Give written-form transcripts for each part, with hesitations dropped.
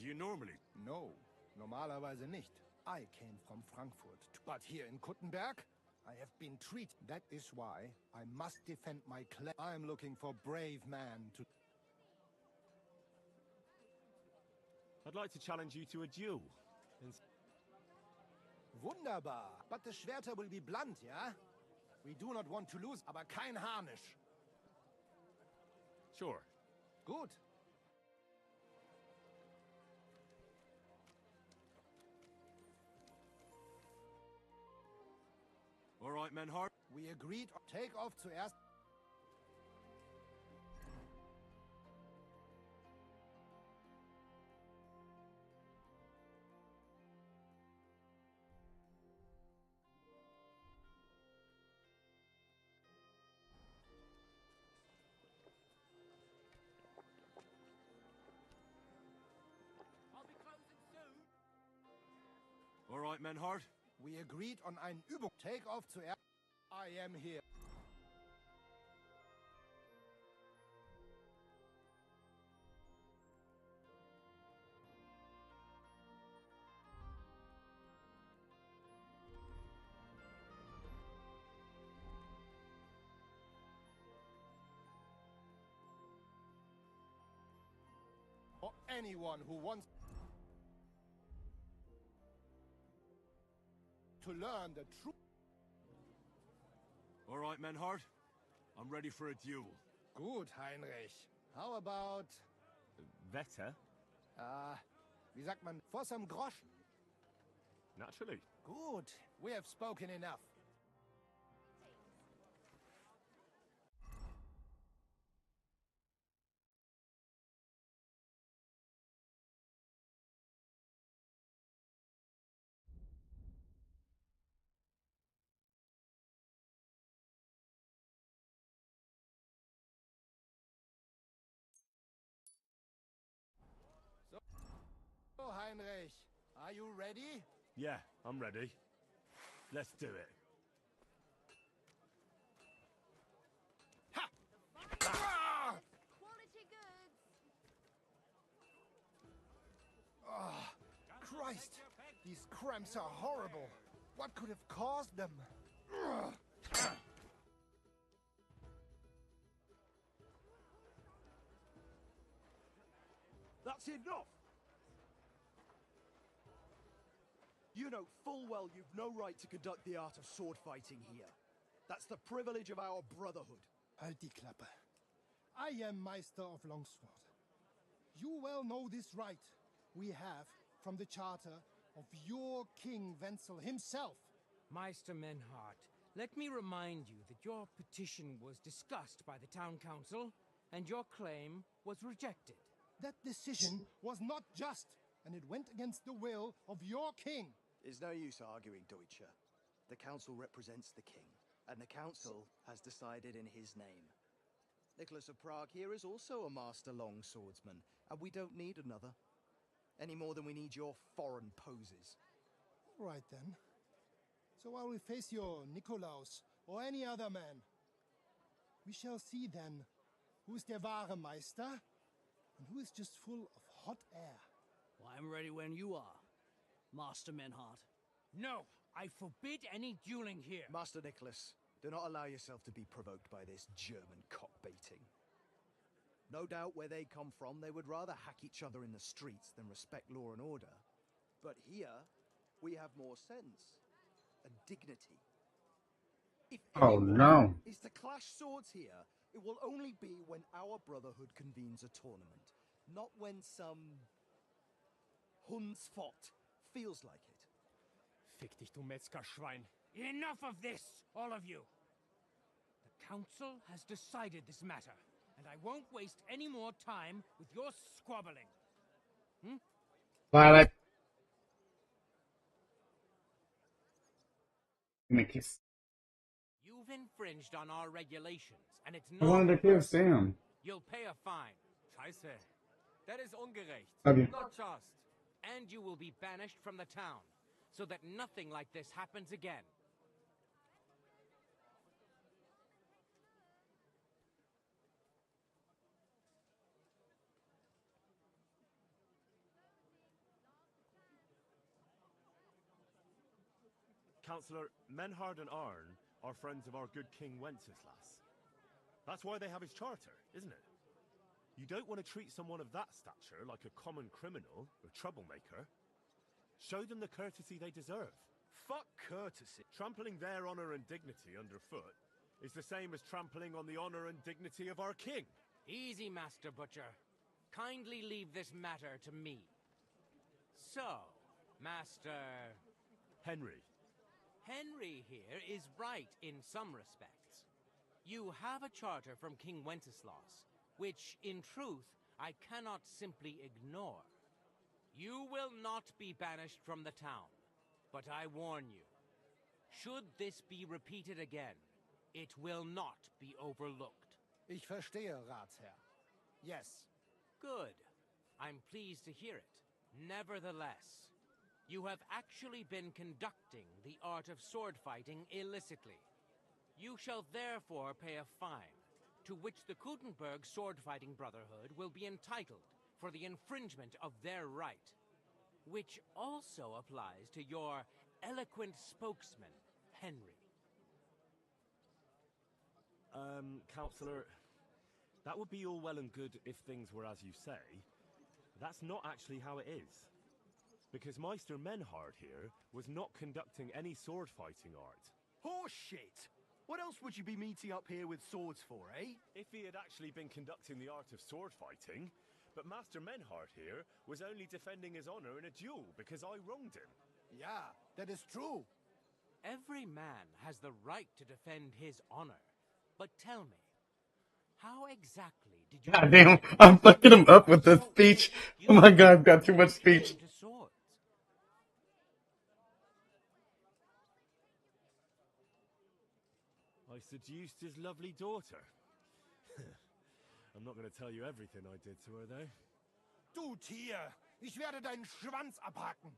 do you normally? No, normalerweise nicht. I came from Frankfurt, but here in Kuttenberg, I have been treated. That is why I must defend my claim. I'm looking for brave man to... I'd like to challenge you to a duel. Wunderbar. But the Schwerter will be blunt, yeah? We do not want to lose, aber kein Harnisch. Sure. Gut. All right, Menhart. We agreed. Take off zuerst. All right, Menhart. We agreed on eine Übung. Take off zuerst. I am here. For anyone who wants to learn the truth. All right, Menhart. I'm ready for a duel. Gut, Heinrich. How about... Wetter? Wie sagt man? For some Groschen. Naturally. Gut, we have spoken enough. So, Heinrich, are you ready? Yeah, I'm ready. Let's do it. Ha! Ah! Quality goods. Oh, Christ! These cramps are horrible. What could have caused them? Ugh. That's enough! You know full well you've no right to conduct the art of sword fighting here. That's the privilege of our brotherhood. Halt die Klappe. I am Meister of Longsword. You well know this right we have from the charter of your King Wenzel himself. Meister Menhart, let me remind you that your petition was discussed by the town council, and your claim was rejected. That decision was not just, and it went against the will of your king. It's no use arguing, Deutscher. The council represents the king, and the council has decided in his name. Nicholas of Prague here is also a master longswordsman, and we don't need another. Any more than we need your foreign poses. All right then. So I will face your Nikolaus or any other man. We shall see then who is der wahre Meister and who is just full of hot air. Well, I'm ready when you are, Master Menhart. No, I forbid any dueling here. Master Nicholas, do not allow yourself to be provoked by this German cock-baiting. No doubt where they come from, they would rather hack each other in the streets than respect law and order. But here, we have more sense and dignity. If anyone is to clash swords here, it will only be when our brotherhood convenes a tournament, not when some Hundsfott feels like it. Fick dich, du Metzgerschwein. Enough of this, all of you. The council has decided this matter, and I won't waste any more time with your squabbling. Vale. Me kiss. You've infringed on our regulations, and it's I not wanted to kiss Sam. You'll pay a fine. Scheiße. That is ungerecht. Okay. Not just. And you will be banished from the town, so that nothing like this happens again. Councillor, Menhard and Arn are friends of our good King Wenceslas. That's why they have his charter, isn't it? You don't want to treat someone of that stature like a common criminal or troublemaker. Show them the courtesy they deserve. Fuck courtesy. Trampling their honor and dignity underfoot is the same as trampling on the honor and dignity of our king. Easy, Master Butcher. Kindly leave this matter to me. So, Master... Henry. Henry here is right in some respects. You have a charter from King Wenceslas, which, in truth, I cannot simply ignore. You will not be banished from the town, but I warn you, should this be repeated again, it will not be overlooked. Ich verstehe, Ratsherr. Yes. Good. I'm pleased to hear it. Nevertheless, you have actually been conducting the art of sword fighting illicitly. You shall therefore pay a fine, to which the Kuttenberg Sword-Fighting Brotherhood will be entitled for the infringement of their right, which also applies to your eloquent spokesman, Henry. Councillor, that would be all well and good if things were as you say. That's not actually how it is. Because Meister Menhard here was not conducting any sword-fighting art. Horseshit! What else would you be meeting up here with swords for, eh? If he had actually been conducting the art of sword fighting, but Master Menhard here was only defending his honor in a duel because I wronged him. Yeah, that is true. Every man has the right to defend his honor. But tell me, how exactly did you... God damn, I'm fucking him up with the speech. Oh my god, I've got too much speech. ...to swords? I seduced his lovely daughter. I'm not going to tell you everything I did to her, though. Du Tier, ich werde deinen Schwanz abhacken.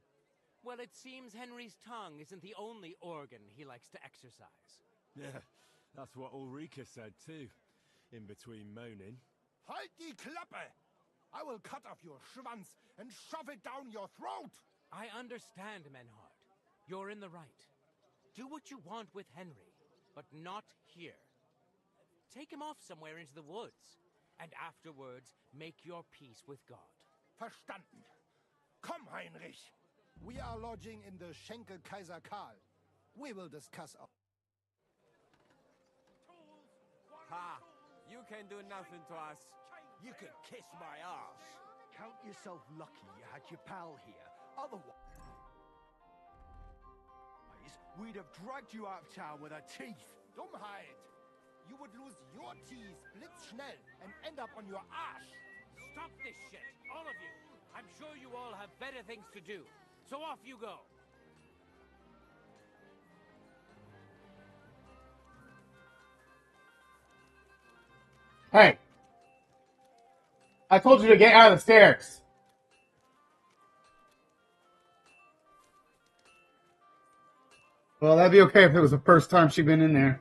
Well, it seems Henry's tongue isn't the only organ he likes to exercise. Yeah, that's what Ulrika said, too. In between moaning. Halt die Klappe! I will cut off your Schwanz and shove it down your throat! I understand, Menhard. You're in the right. Do what you want with Henry, but not here. Take him off somewhere into the woods, and afterwards make your peace with God. Verstanden. Komm, Heinrich. We are lodging in the Schenkel Kaiser Karl. We will discuss our... Ha! You can do nothing to us. You could kiss my ass. Count yourself lucky you had your pal here. Otherwise, we'd have dragged you out of town with our teeth. Dummheit! You would lose your teeth blitzschnell and end up on your ass. Stop this shit, all of you! I'm sure you all have better things to do, so off you go! Hey, I told you to get out of the stairs. Well, that'd be okay if it was the first time she'd been in there.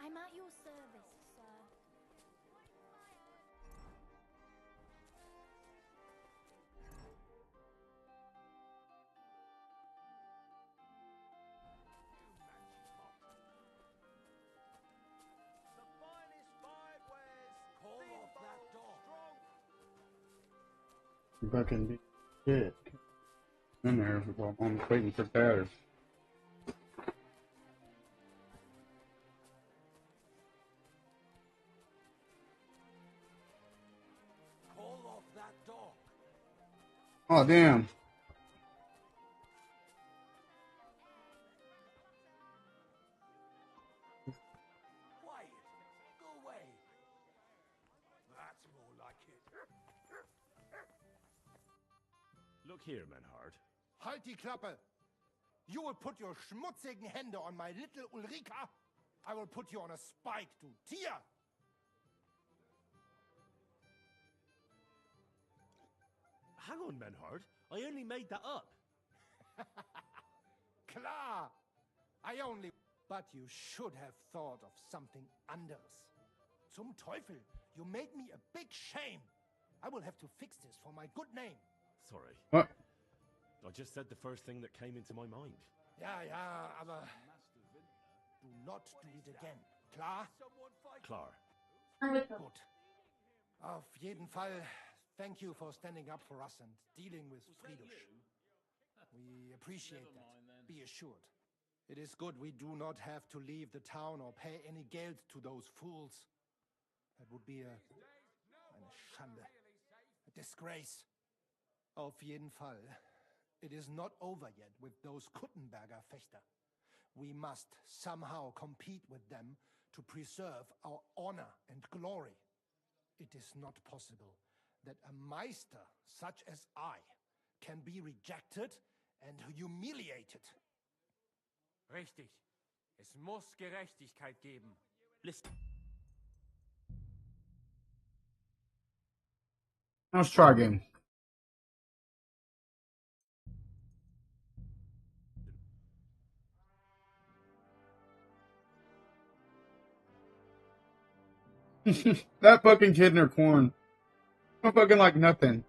I'm at your service, sir. The finest five wares. Call off that dog. You fucking be shit. In there while I'm waiting for Taz. Call off that dog. Oh, damn. Quiet. Go away. That's more like it. Look here, Menhard. Halt die Klappe! You will put your schmutzigen Hände on my little Ulrika? I will put you on a spike, du Tier! hang on, Menhard. I only made that up. Klar! I only... But you should have thought of something anderes. Zum Teufel! You made me a big shame! I will have to fix this for my good name. Sorry. What? I just said the first thing that came into my mind. Ja, aber... Do not do it again. Klar? Klar. Gut. Auf jeden Fall, thank you for standing up for us and dealing with Friedrich. We appreciate that. Be assured. It is good we do not have to leave the town or pay any geld to those fools. That would be eine Schande. A disgrace. Auf jeden Fall. It is not over yet with those Kuttenberger Fechter. We must somehow compete with them to preserve our honor and glory. It is not possible that a Meister such as I can be rejected and humiliated. Richtig. Es muss Gerechtigkeit geben. Listen. Let's try again. That fucking kid in her corn. I fucking like nothing.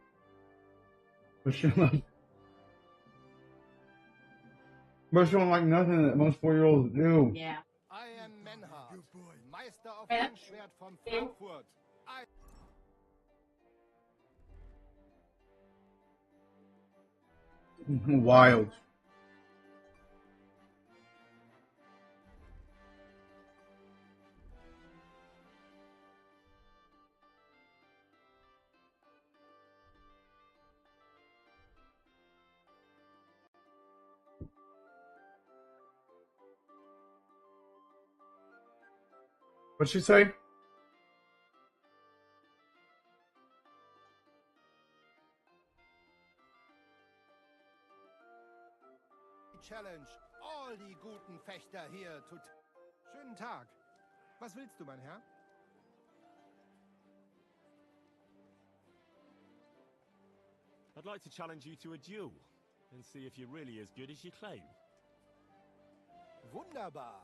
But she don't like nothing that most 4-year-olds do. Yeah. I am Menhard, Meister of Langschwert from Frankfurt. Wild. What'd she say? Challenge all die guten Fechter hier zu... Schönen Tag. Was willst du, mein Herr? I'd like to challenge you to a duel and see if you're really as good as you claim. Wunderbar.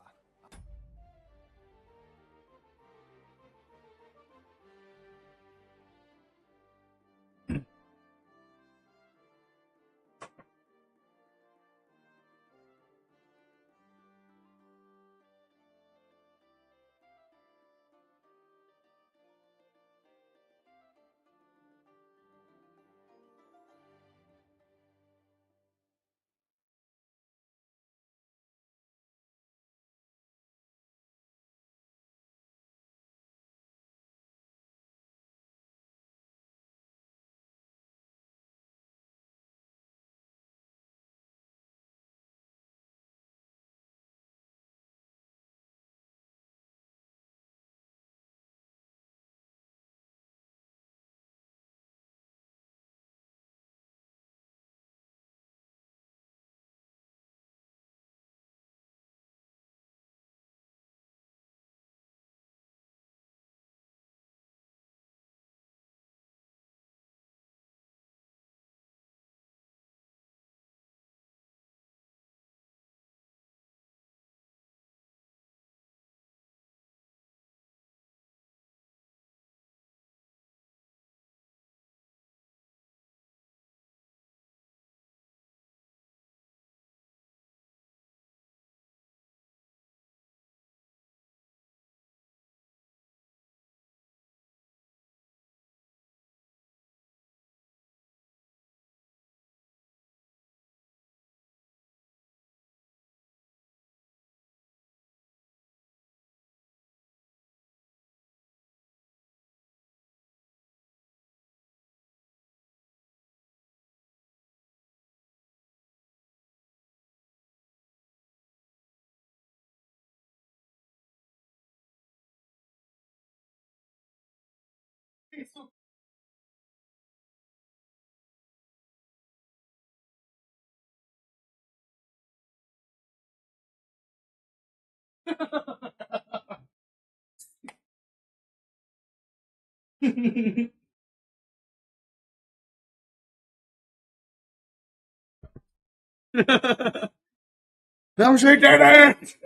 No, she didn't!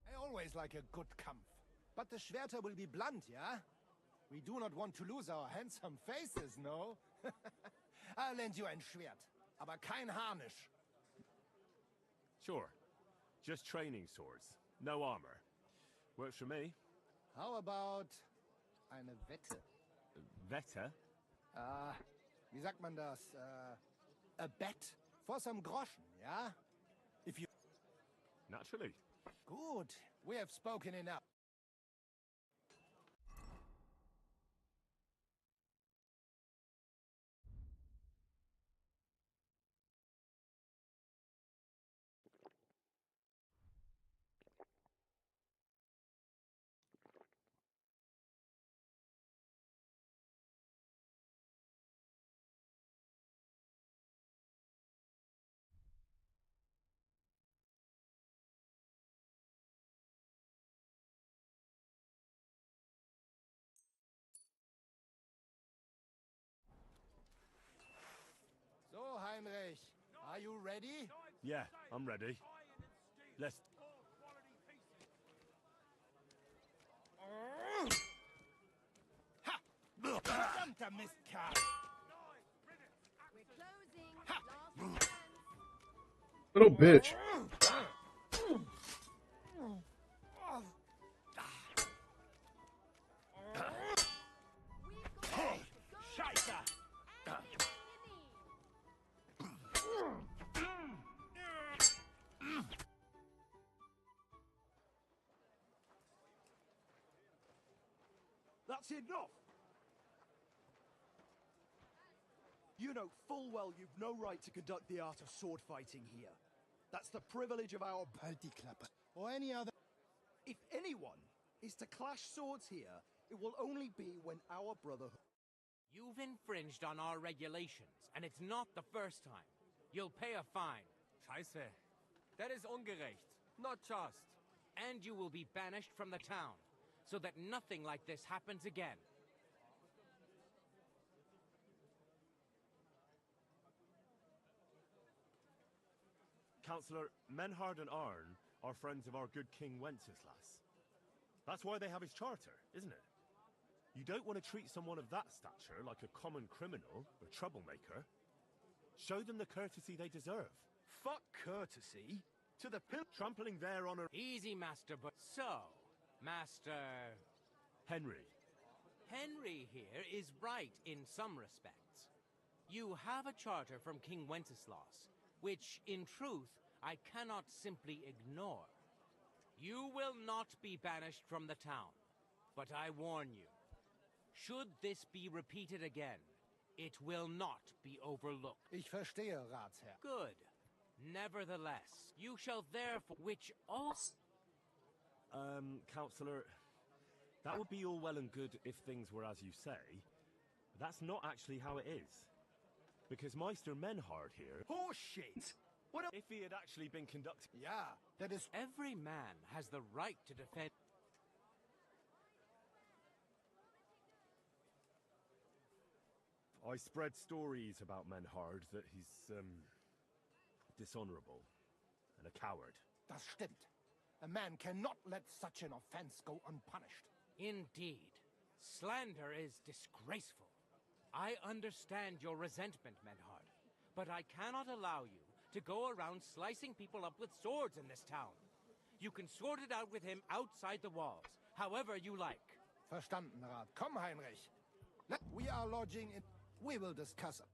I always like a good Kampf. But the Schwerter will be blunt, yeah? We do not want to lose our handsome faces, no? I'll lend you ein Schwert, aber kein Harnisch. Sure. Just training swords. No armor. Works for me. How about eine Wette? Wette? Wie sagt man das? A bet for some groschen, yeah? If you... Naturally. Good. We have spoken enough. So, Heinrich, are you ready? Yeah, I'm ready. Let's... Ha! Verdammter Mistkerl! We're closing. Last chance. Little bitch. We've got Scheiße! That's enough! You know full well you've no right to conduct the art of sword fighting here. That's the privilege of our... Halt die Klappe. Or any other... If anyone is to clash swords here, it will only be when our brotherhood... You've infringed on our regulations, and it's not the first time. You'll pay a fine. Scheiße. That is ungerecht. Not just. And you will be banished from the town, so that nothing like this happens again. Councillor, Menhard and Arn are friends of our good King Wenceslas. That's why they have his charter, isn't it? You don't want to treat someone of that stature like a common criminal or troublemaker. Show them the courtesy they deserve. Fuck courtesy to the Trampling their honor... Easy, Master, but so, Master... Henry. Henry here is right in some respects. You have a charter from King Wenceslas, which, in truth, I cannot simply ignore. You will not be banished from the town, but I warn you, should this be repeated again, it will not be overlooked. Ich verstehe, Ratsherr. Good. Nevertheless, you shall therefore, which also... Councillor, that would be all well and good if things were as you say, but that's not actually how it is. Because Meister Menhard here... Horseshit! What If he had actually been conducting... Yeah, that is... Every man has the right to defend... I spread stories about Menhard that he's, dishonorable and a coward. Das stimmt. A man cannot let such an offense go unpunished. Indeed. Slander is disgraceful. I understand your resentment, Menhard, but I cannot allow you to go around slicing people up with swords in this town. You can sort it out with him outside the walls, however you like. Verstanden, Rat. Komm, Heinrich. We are lodging in... We will discuss it.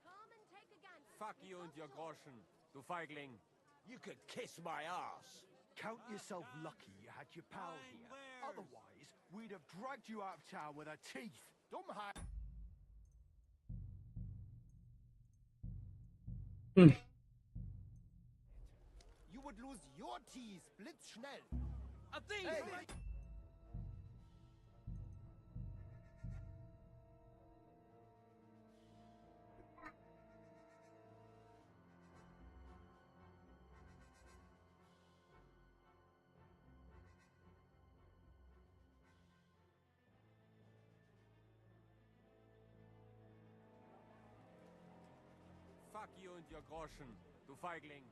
Come and take a gun. Fuck you and your Groschen, du Feigling. You could kiss my ass. Count yourself lucky you had your pal here. Otherwise, we'd have dragged you out of town with our teeth. Dummheit. You would lose your teeth blitzschnell. A thief! Hey, Fuck you and your Groschen, du Feigling.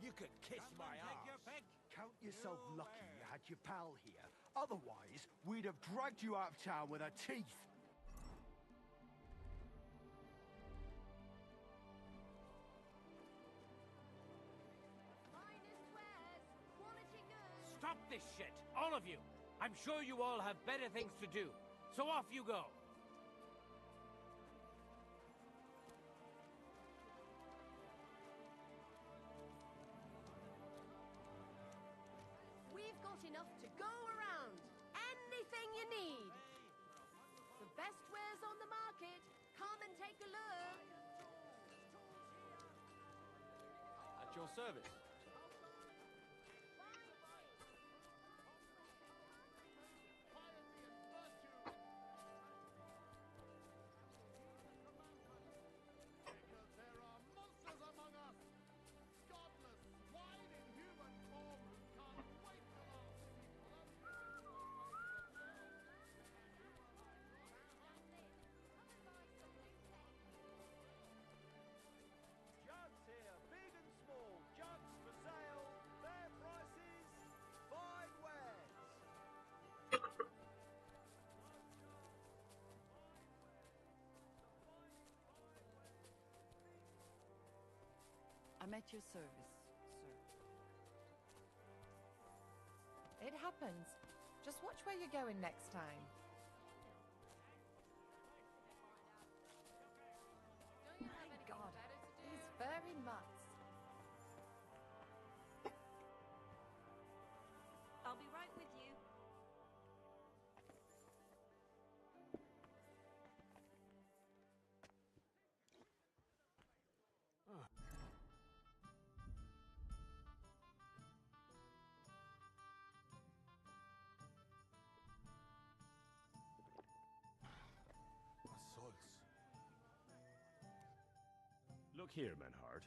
You could kiss Come my on, take your ass. pick. Count yourself lucky you had your pal here. Otherwise, we'd have dragged you out of town with our teeth. Finest wares, quality goods. Stop this shit, all of you. I'm sure you all have better things to do. So off you go. We've got enough to go around. Anything you need. The best wares on the market. Come and take a look. At your service. Jugs here, big and small. Jugs for sale. Fair prices. Fine wares. I'm at your service, sir. It happens. Just watch where you're going next time. My God, these furry mutts. I'll be right with you. Was soll's? Look here, Menhard.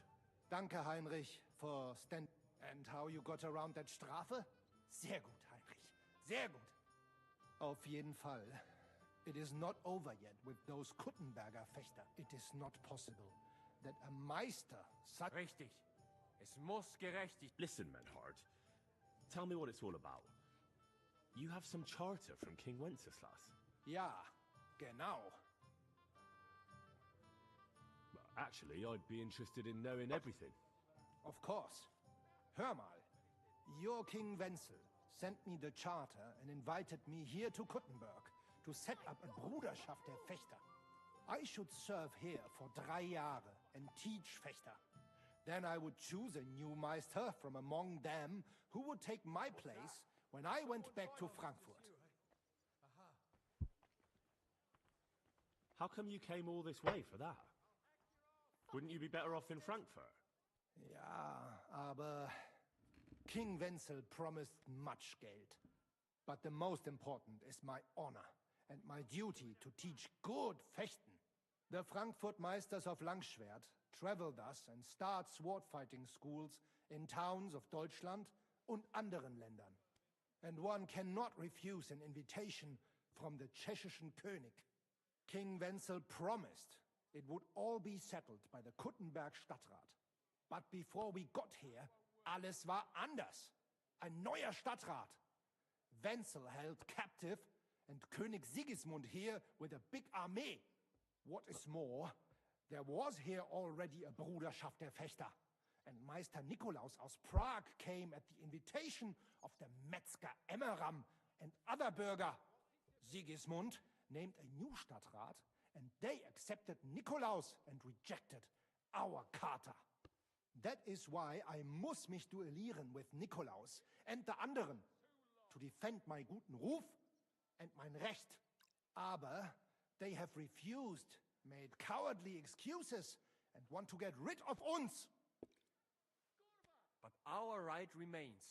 Danke, Heinrich, for stand... And how you got around that Strafe? Sehr gut, Heinrich. Sehr gut. Auf jeden Fall. It is not over yet with those Kuttenberger Fechter. It is not possible that a Meister such... Richtig. Es muss gerechtig. Listen, Menhard. Tell me what it's all about. You have some charter from King Wenceslas. Ja, genau. Actually, I'd be interested in knowing everything. Of course. Hör mal. Your King Wenzel sent me the charter and invited me here to Kuttenberg to set up a Bruderschaft der Fechter. I should serve here for 3 Jahre and teach Fechter. Then I would choose a new Meister from among them who would take my place when I went back to Frankfurt. How come you came all this way for that? Wouldn't you be better off in Frankfurt? Ja, aber King Wenzel promised much Geld. But the most important is my honor and my duty to teach good Fechten. The Frankfurt Meisters of Langschwert travel thus and start sword fighting schools in towns of Deutschland und anderen Ländern. And one cannot refuse an invitation from the Tschechischen König. King Wenzel promised it would all be settled by the Kuttenberg Stadtrat. But before we got here, alles war anders. Ein neuer Stadtrat. Wenzel held captive and König Sigismund here with a big army. What is more, there was here already a Bruderschaft der Fechter. And Meister Nikolaus aus Prague came at the invitation of the Metzger Emmeram and other bürger. Sigismund named a new Stadtrat, and they accepted Nikolaus and rejected our Charta. That is why I muss mich duellieren with Nikolaus and the anderen to defend my guten Ruf and mein Recht. Aber they have refused, made cowardly excuses, and want to get rid of uns. But our right remains.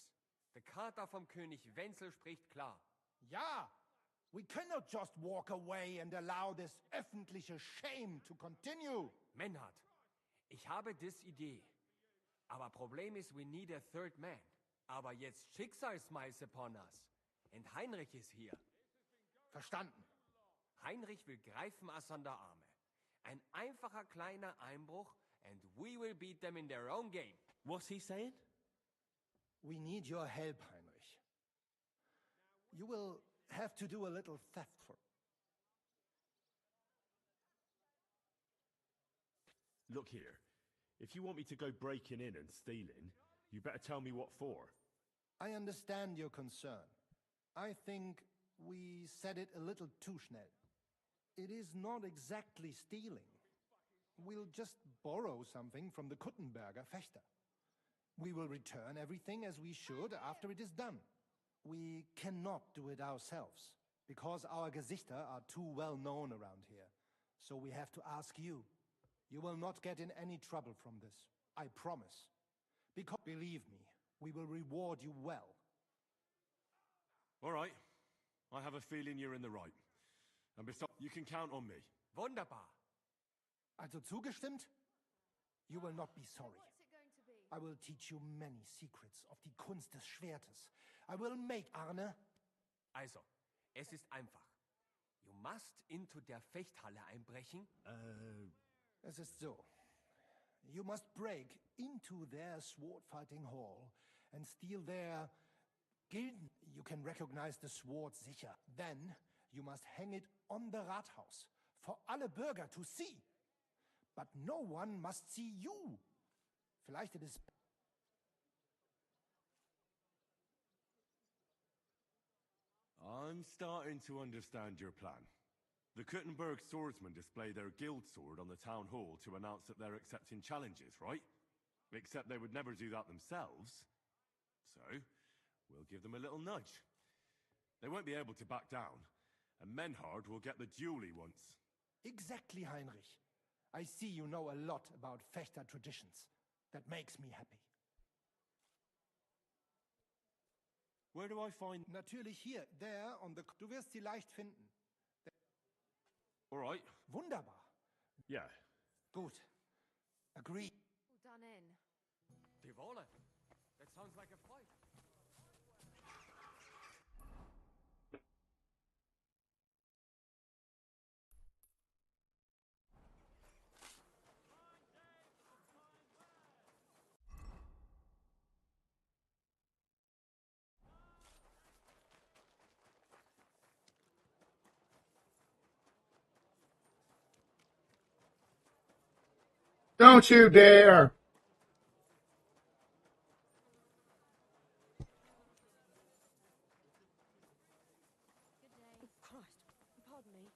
The Charta vom König Wenzel spricht klar. Ja, we cannot just walk away and allow this öffentliche shame to continue. Menhard, ich habe dis Idee. Aber Problem ist, we need a third man. Aber jetzt Schicksalsmeis upon us. And Heinrich ist hier. Verstanden. Heinrich will greifen us an der Arme. Ein einfacher kleiner Einbruch and we will beat them in their own game. What's he saying? We need your help, Heinrich. You will have to do a little theft for... Look here. If you want me to go breaking in and stealing, you better tell me what for. I understand your concern. I think we said it a little too schnell. It is not exactly stealing. We'll just borrow something from the Kuttenberger Fechter. We will return everything as we should after it is done. We cannot do it ourselves, because our Gesichter are too well known around here. So we have to ask you. You will not get in any trouble from this. I promise. Because, believe me, we will reward you well. All right. I have a feeling you're in the right. And besides, you can count on me. Wunderbar. Also zugestimmt? You will not be sorry. What's it going to be? I will teach you many secrets of die Kunst des Schwertes. I will make Arne... Also, es ist einfach. You must into der Fechthalle einbrechen. Es ist so. You must break into their sword-fighting hall and steal their Gilden. You can recognize the sword sicher. Then you must hang it on the Rathaus for alle Bürger to see. But no one must see you. Vielleicht it is... I'm starting to understand your plan. The Kuttenberg swordsmen display their guild sword on the town hall to announce that they're accepting challenges, right? Except they would never do that themselves. So, we'll give them a little nudge. They won't be able to back down, and Menhard will get the duel he wants. Exactly, Heinrich. I see you know a lot about Fechter traditions. That makes me happy. Where do I find... Natürlich hier, there on the... Du wirst sie leicht finden. All right. Wunderbar. Yeah. Gut. Agreed. All done in. Die Wolle. That sounds like a fight. Don't you dare! Good day. Christ, pardon me.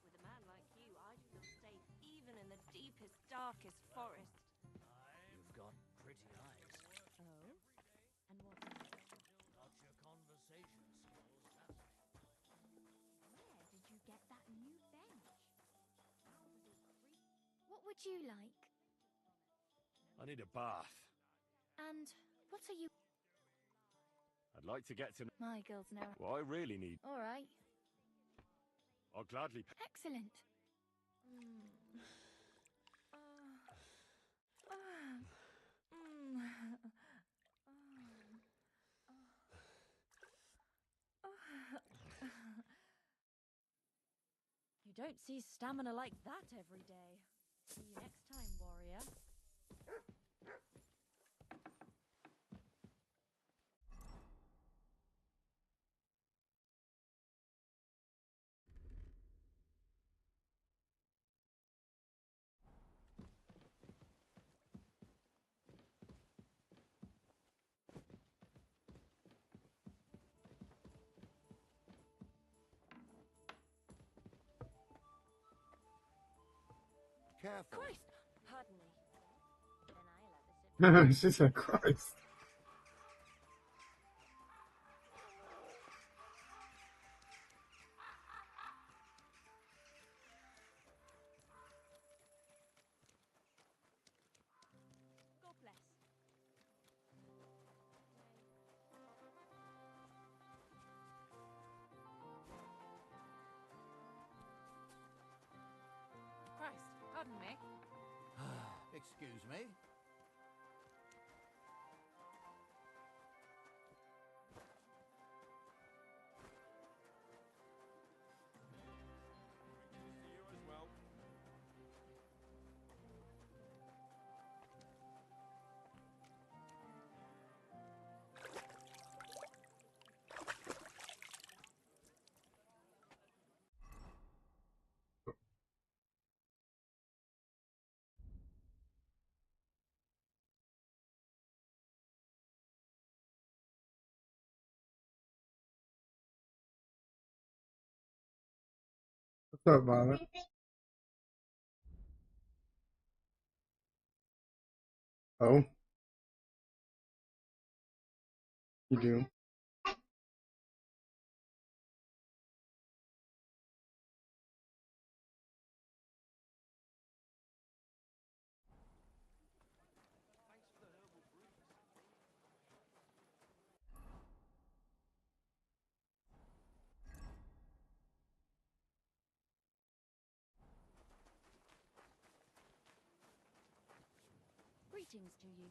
With a man like you, I'd feel safe even in the deepest, darkest forest. You've got pretty eyes. Oh? And what is it? Not your conversation skills, that's Where did you get that new bench? What would you like? I need a bath. And what are you... I'd like to get to... My girls know. Well, I really need... All right. I'll gladly... Excellent. You don't see stamina like that every day. See you next time, warrior. Careful. Christ! Pardon me. Then I'll have a sip. She said, Christ. Excuse me? What's up, Violet? Oh, you do. Greetings to you.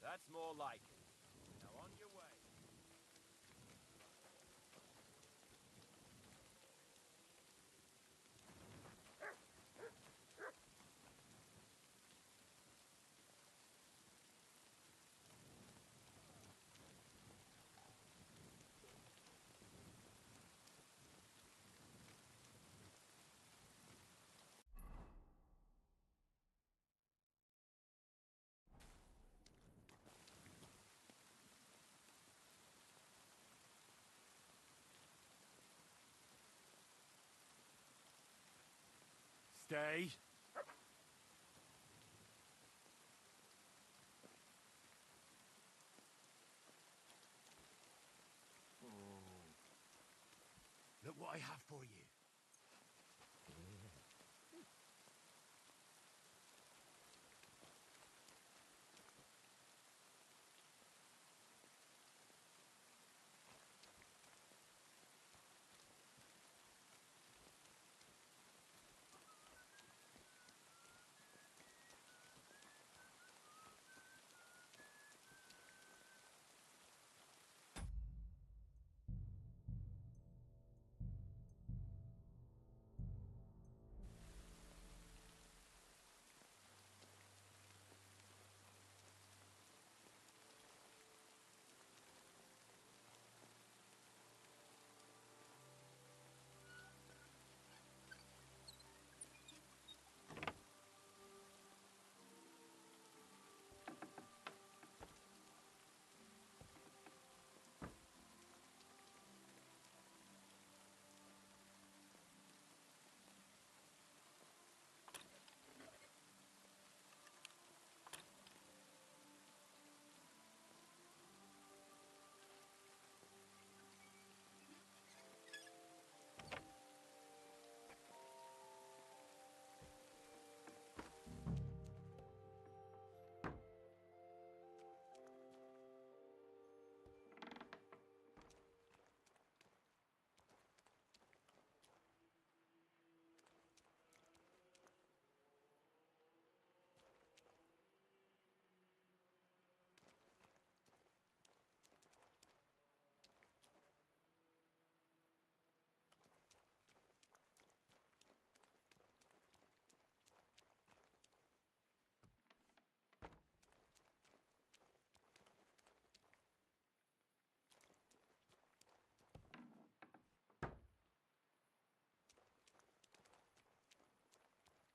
That's more like it. Now on your way. Stay. Look what I have for you.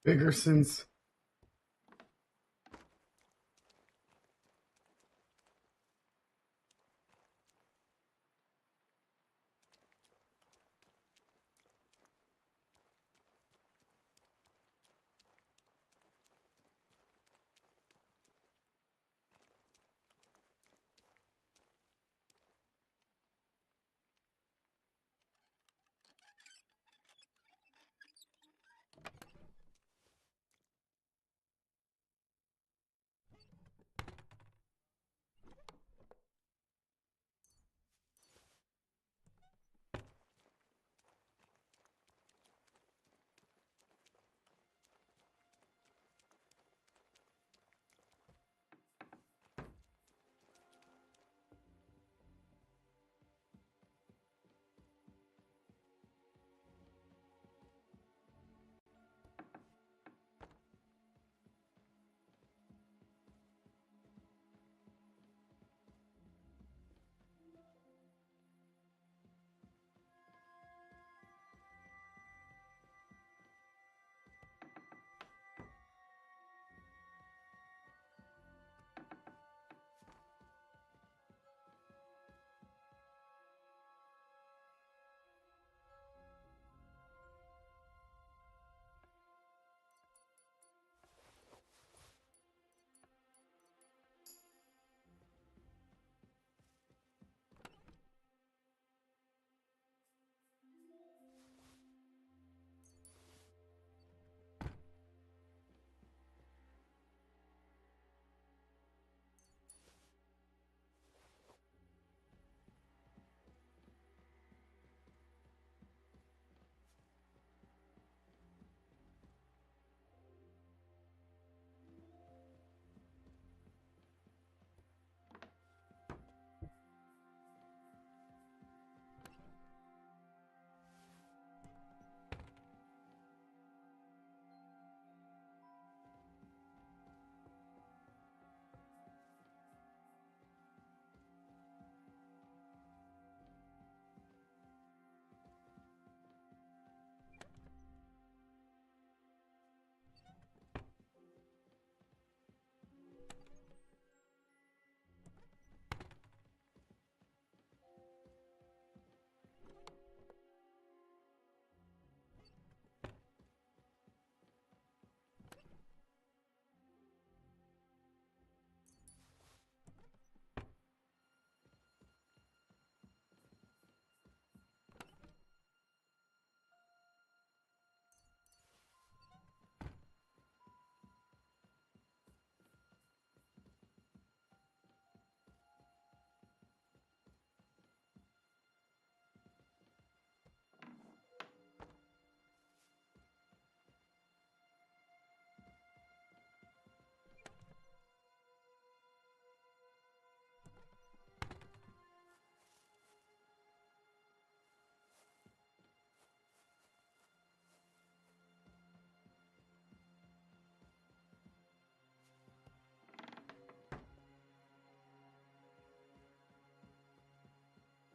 Biggersons.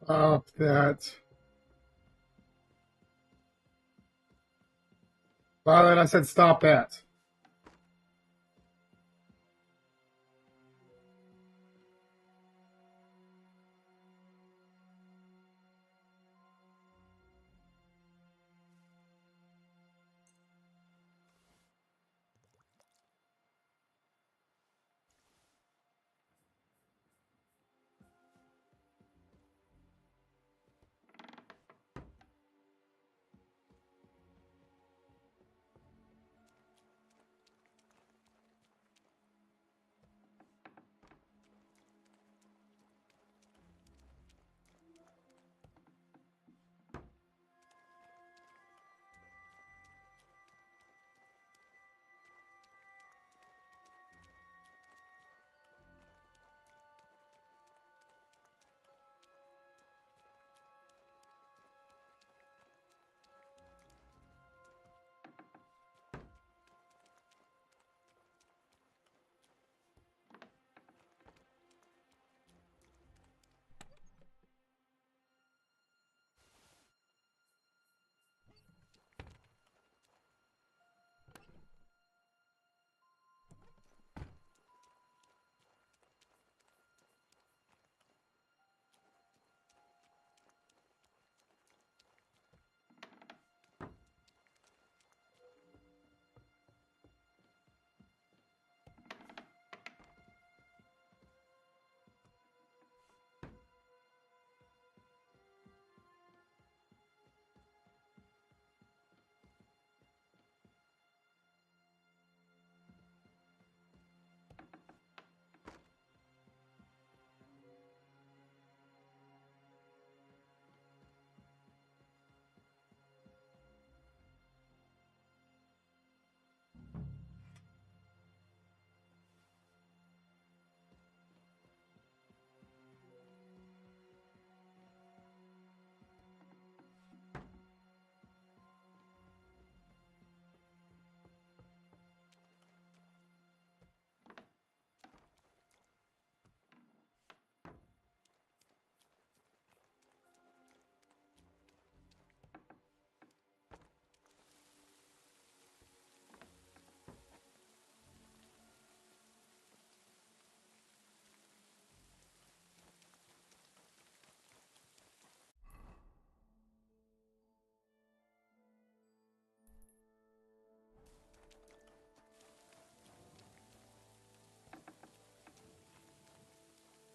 Stop that. Violet, I said stop that.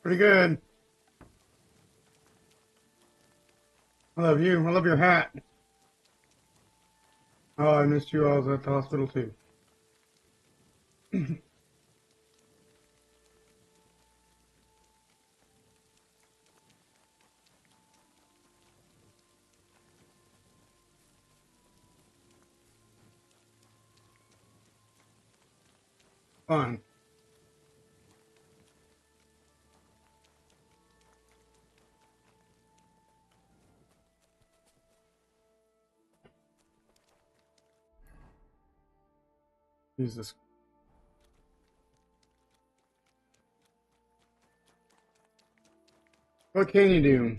Pretty good. I love you. I love your hat. Oh, I missed you. I was at the hospital too. Fun. Jesus. What can you do?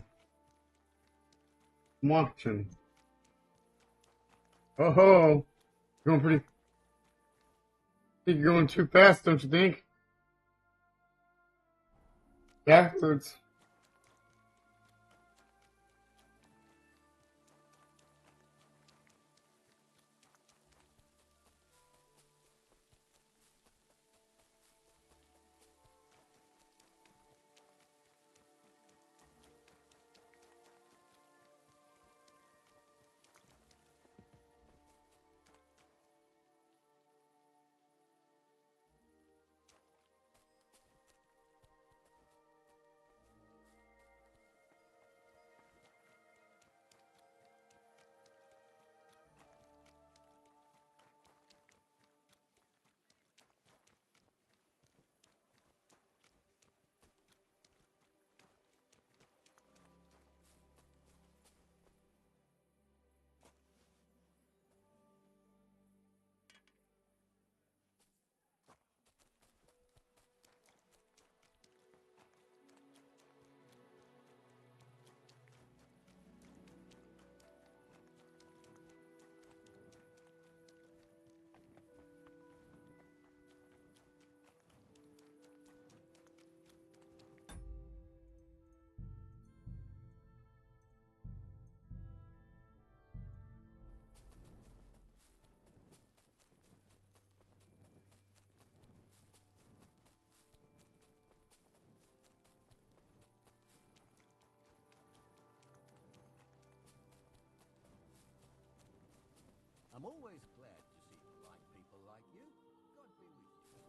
I'm watching. Oh ho. You're going pretty. I think you're going too fast, don't you think? Backwards. I'm always glad to see polite people like you. God be with you.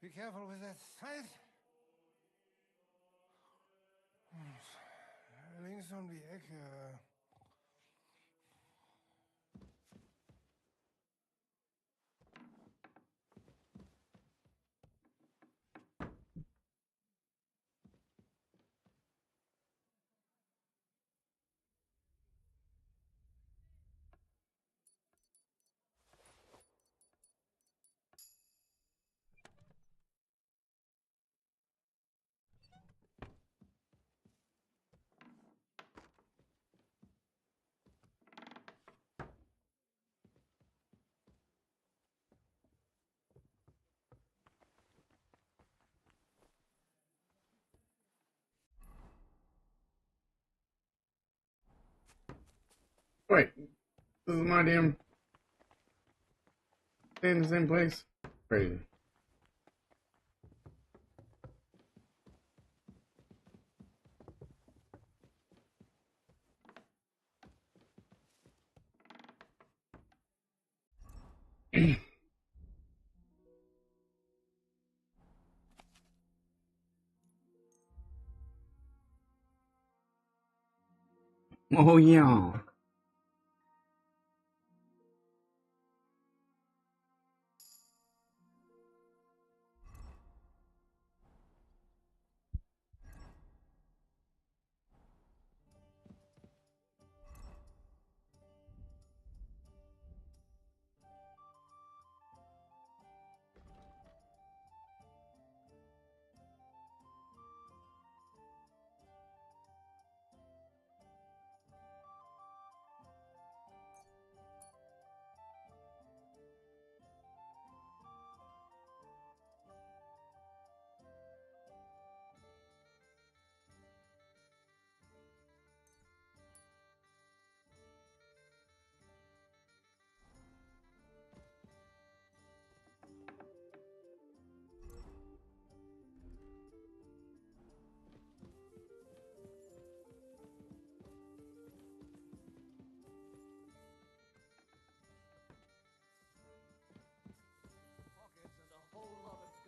Be careful with that scythe. Links um die Ecke. Wait, this is my damn. Stay in the same place. Crazy. Oh yeah.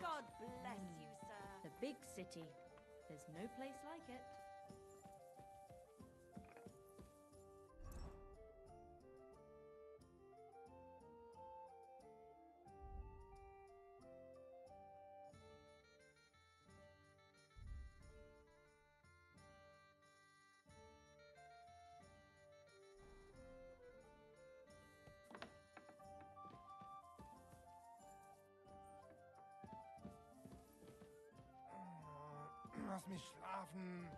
God bless you, sir. The big city. There's no place like it. Lass mich schlafen.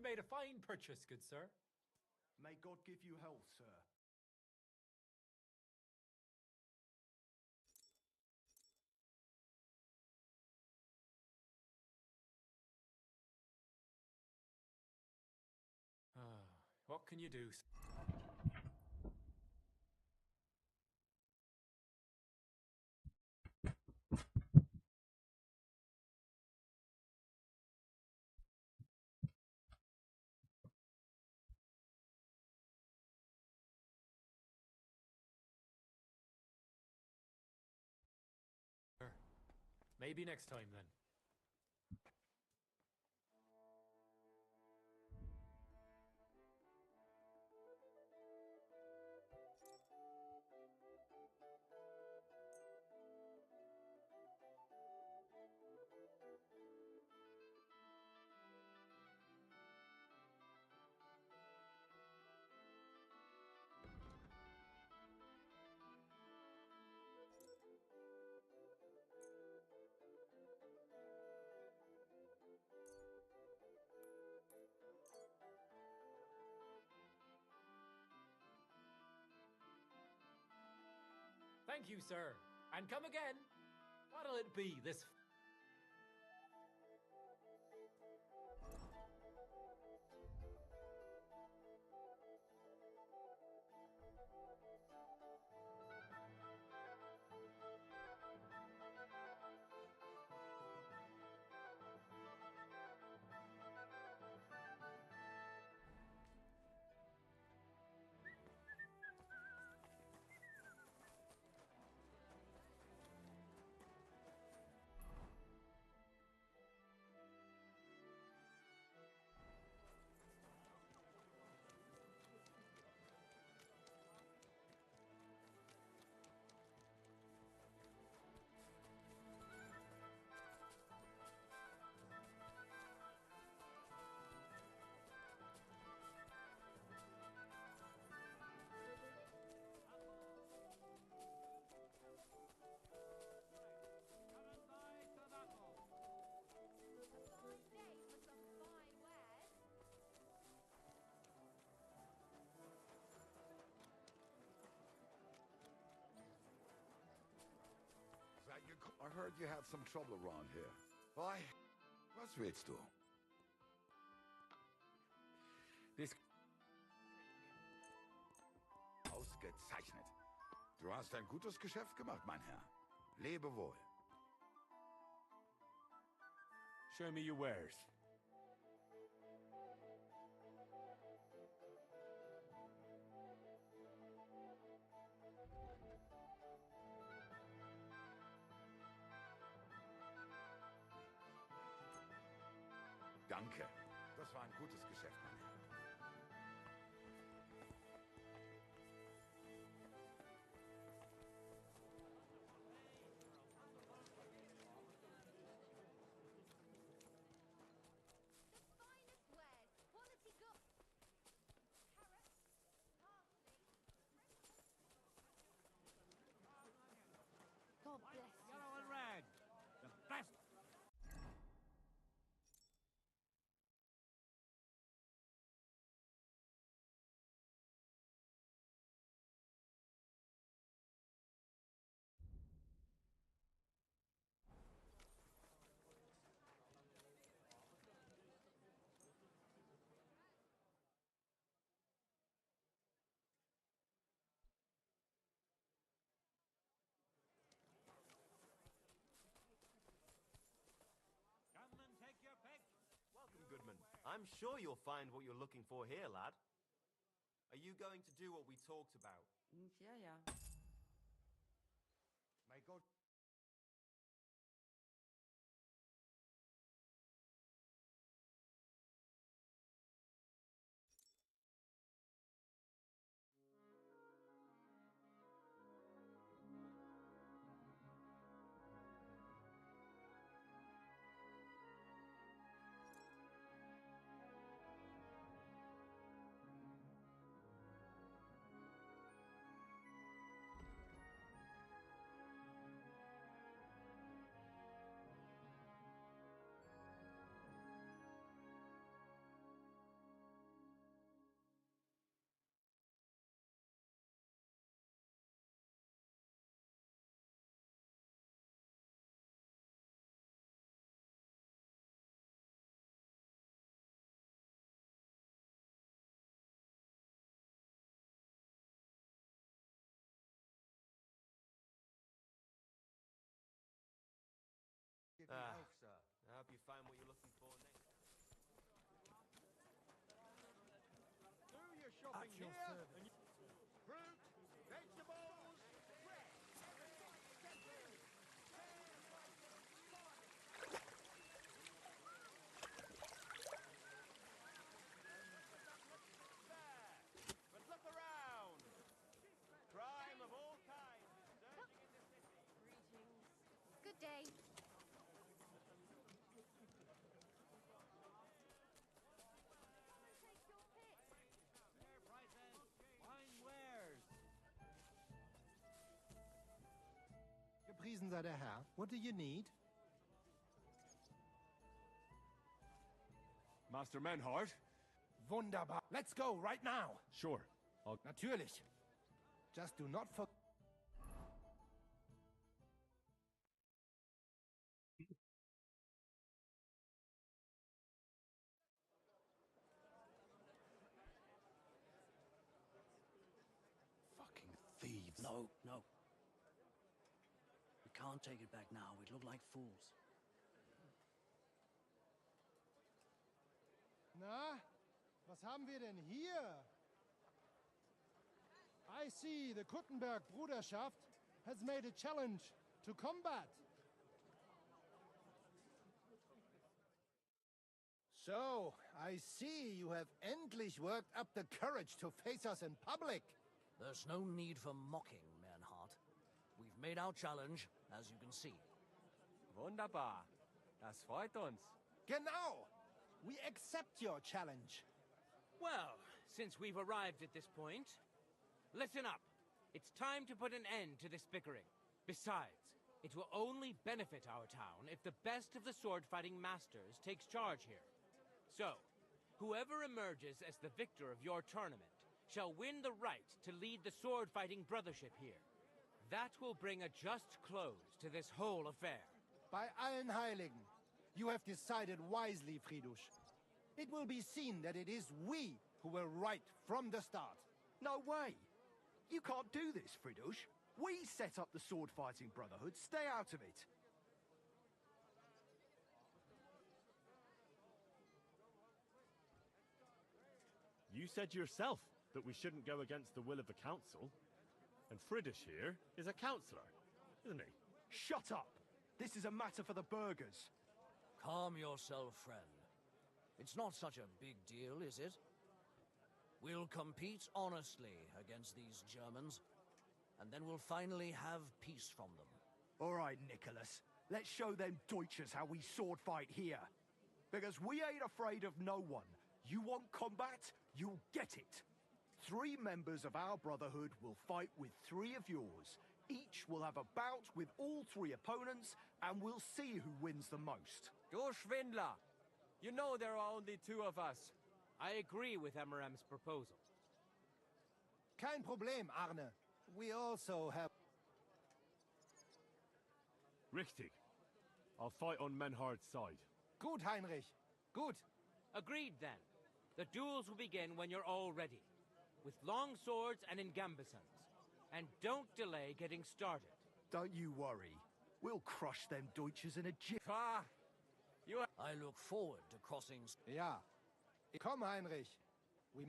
made a fine purchase, good sir. May God give you health, sir. What can you do? Maybe next time then. Thank you, sir. And come again. What'll it be this... I heard you had some trouble around here. Why? Was willst du? Ausgezeichnet. Du hast ein gutes Geschäft gemacht, mein Herr. Lebe wohl. Show me your wares. Danke. Das war ein gutes Geschäft, mein Herr. God bless you. Yellow and red. The best. Come and take your pick. Welcome, Goodman. I'm sure you'll find what you're looking for here, lad. Are you going to do what we talked about? Yeah. May God... Anwesend sei der Herr. What do you need? Master Menhard? Wunderbar. Let's go right now. Sure. Natürlich. Just do not forget. Fucking thieves. No, no. We can't take it back now. We'd look like fools. Na, was haben wir denn hier? I see the Kuttenberg Bruderschaft has made a challenge to combat. So, I see you have endlich worked up the courage to face us in public. There's no need for mocking, Mernhardt. We've made our challenge, as you can see. Wunderbar. Das freut uns. Genau! We accept your challenge. Well, since we've arrived at this point, listen up. It's time to put an end to this bickering. Besides, it will only benefit our town if the best of the sword-fighting masters takes charge here. So, whoever emerges as the victor of your tournament shall win the right to lead the sword-fighting brothership here. That will bring a just close to this whole affair. Bei allen Heiligen, you have decided wisely, Fridush. It will be seen that it is we who were right from the start. No way! You can't do this, Fridush. We set up the sword-fighting brotherhood. Stay out of it. You said yourself that we shouldn't go against the will of the council. And Friedrich here is a councillor, isn't he? Shut up! This is a matter for the burghers. Calm yourself, friend. It's not such a big deal, is it? We'll compete honestly against these Germans, and then we'll finally have peace from them. All right, Nicholas. Let's show them Deutschers how we sword fight here. Because we ain't afraid of no one. You want combat? You'll get it. 3 members of our brotherhood will fight with 3 of yours. Each will have a bout with all 3 opponents, and we'll see who wins the most. Du Schwindler! You know there are only 2 of us. I agree with Emerem's proposal. Kein Problem, Arne. We also have... Richtig. I'll fight on Menhard's side. Gut, Heinrich. Gut. Agreed, then. The duels will begin when you're all ready, with long swords and in gambesons. And don't delay getting started. Don't you worry. We'll crush them Deutschers in a jiff. Ah! I look forward to crossing... Ja. Komm, Heinrich. We...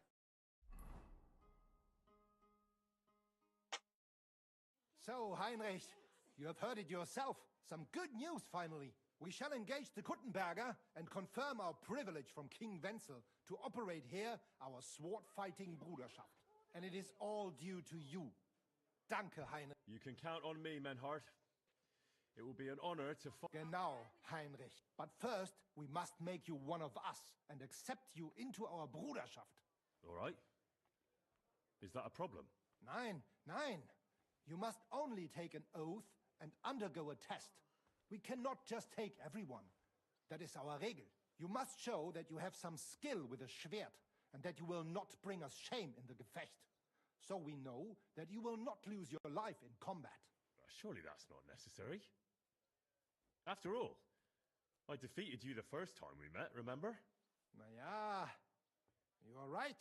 So, Heinrich, you have heard it yourself. Some good news, finally. We shall engage the Kuttenberger and confirm our privilege from King Wenzel to operate here our sword-fighting Bruderschaft. And it is all due to you. Danke, Heinrich. You can count on me, Menhard. It will be an honor to fight. Genau, Heinrich. But first, we must make you one of us and accept you into our Bruderschaft. All right. Is that a problem? Nein, nein. You must only take an oath and undergo a test. We cannot just take everyone. That is our Regel. You must show that you have some skill with a Schwert and that you will not bring us shame in the Gefecht. So we know that you will not lose your life in combat. Surely that's not necessary. After all, I defeated you the first time we met, remember? Na ja, you are right.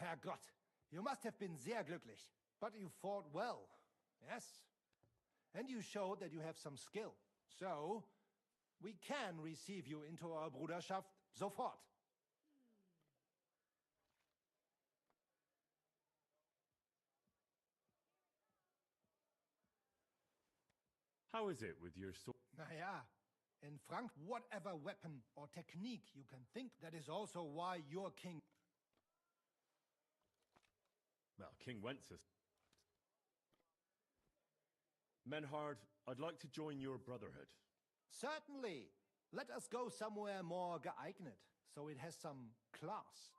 Herrgott, you must have been sehr glücklich. But you fought well, yes. And you showed that you have some skill. So, we can receive you into our Bruderschaft sofort. How is it with your sword? Na ja, in Frank, whatever weapon or technique you can think, that is also why your king... Well, King Wenceslas. Menhard, I'd like to join your brotherhood. Certainly. Let us go somewhere more geeignet, so it has some class.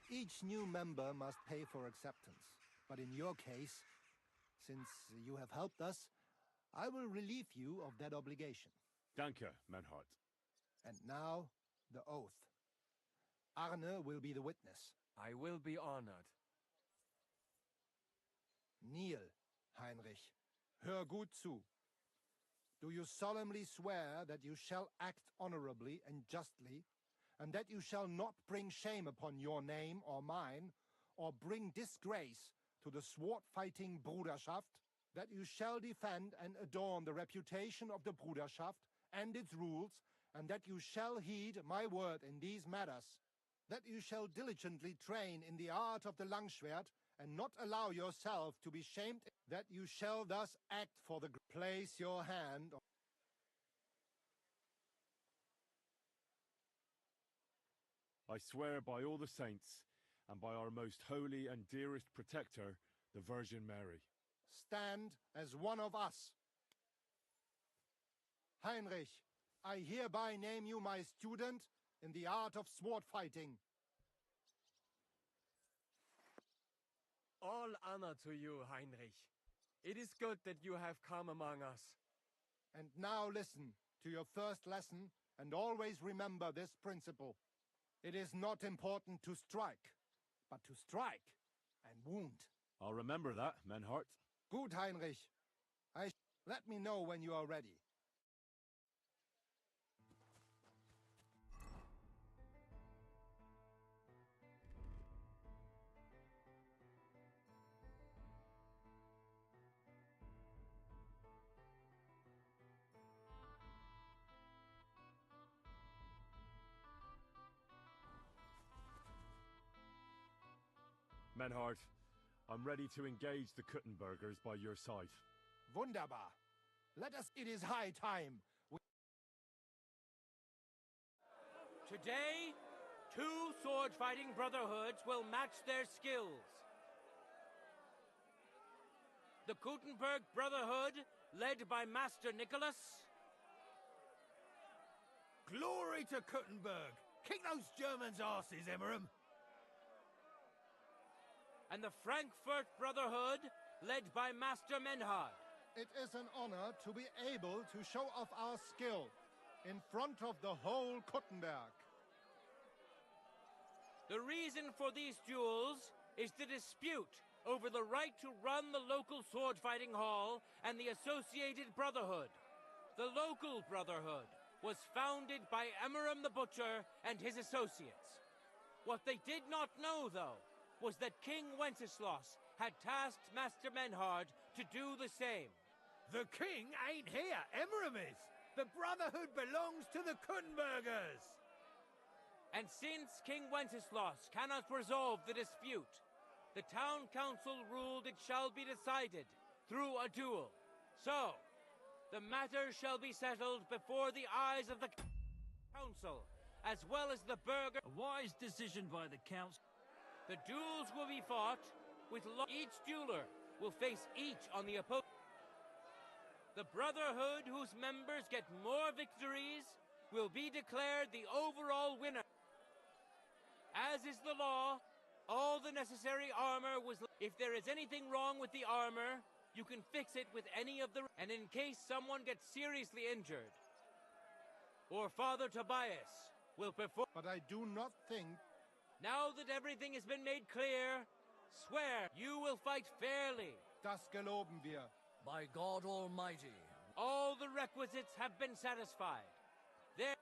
Each new member must pay for acceptance. But in your case, Since you have helped us, I will relieve you of that obligation. Danke, Menhart. And now, the oath. Arne will be the witness. I will be honored. Kneel, Heinrich. Hör gut zu. Do you solemnly swear that you shall act honorably and justly, and that you shall not bring shame upon your name or mine, or bring disgrace to the sword-fighting Bruderschaft, that you shall defend and adorn the reputation of the Bruderschaft and its rules, and that you shall heed my word in these matters, that you shall diligently train in the art of the Langschwert, and not allow yourself to be shamed, that you shall thus act for the... Place your hand... I swear by all the saints, and by our most holy and dearest protector, the Virgin Mary. Stand as one of us. Heinrich, I hereby name you my student in the art of sword fighting. All honor to you, Heinrich. It is good that you have come among us. And now listen to your first lesson, and always remember this principle. It is not important to strike, but to strike and wound. I'll remember that, Menhart. Good, Heinrich. Let me know when you are ready. Menhart, I'm ready to engage the Kuttenbergers by your side. Wunderbar. Let us... It is high time. Today, 2 sword-fighting brotherhoods will match their skills. The Kuttenberg Brotherhood, led by Master Nicholas. Glory to Kuttenberg! Kick those Germans' asses, Emmeram! And the Frankfurt Brotherhood, led by Master Menhard. It is an honor to be able to show off our skill in front of the whole Kuttenberg. The reason for these duels is the dispute over the right to run the local sword-fighting hall and the associated brotherhood. The local brotherhood was founded by Emmeram the Butcher and his associates. What they did not know, though, was that King Wenceslas had tasked Master Menhard to do the same. The king ain't here, Emmeram is! The Brotherhood belongs to the Kuttenbergers! And since King Wenceslas cannot resolve the dispute, the town council ruled it shall be decided through a duel. So, the matter shall be settled before the eyes of the council, as well as the burgher. A wise decision by the council. The duels will be fought with each dueler will face each on the opposing. The brotherhood whose members get more victories will be declared the overall winner. As is the law, all the necessary armor was... If there is anything wrong with the armor, you can fix it with any of the... And in case someone gets seriously injured, or Father Tobias will perform... But I do not think... Now that everything has been made clear, swear you will fight fairly. Das geloben wir. By God Almighty. All the requisites have been satisfied. There...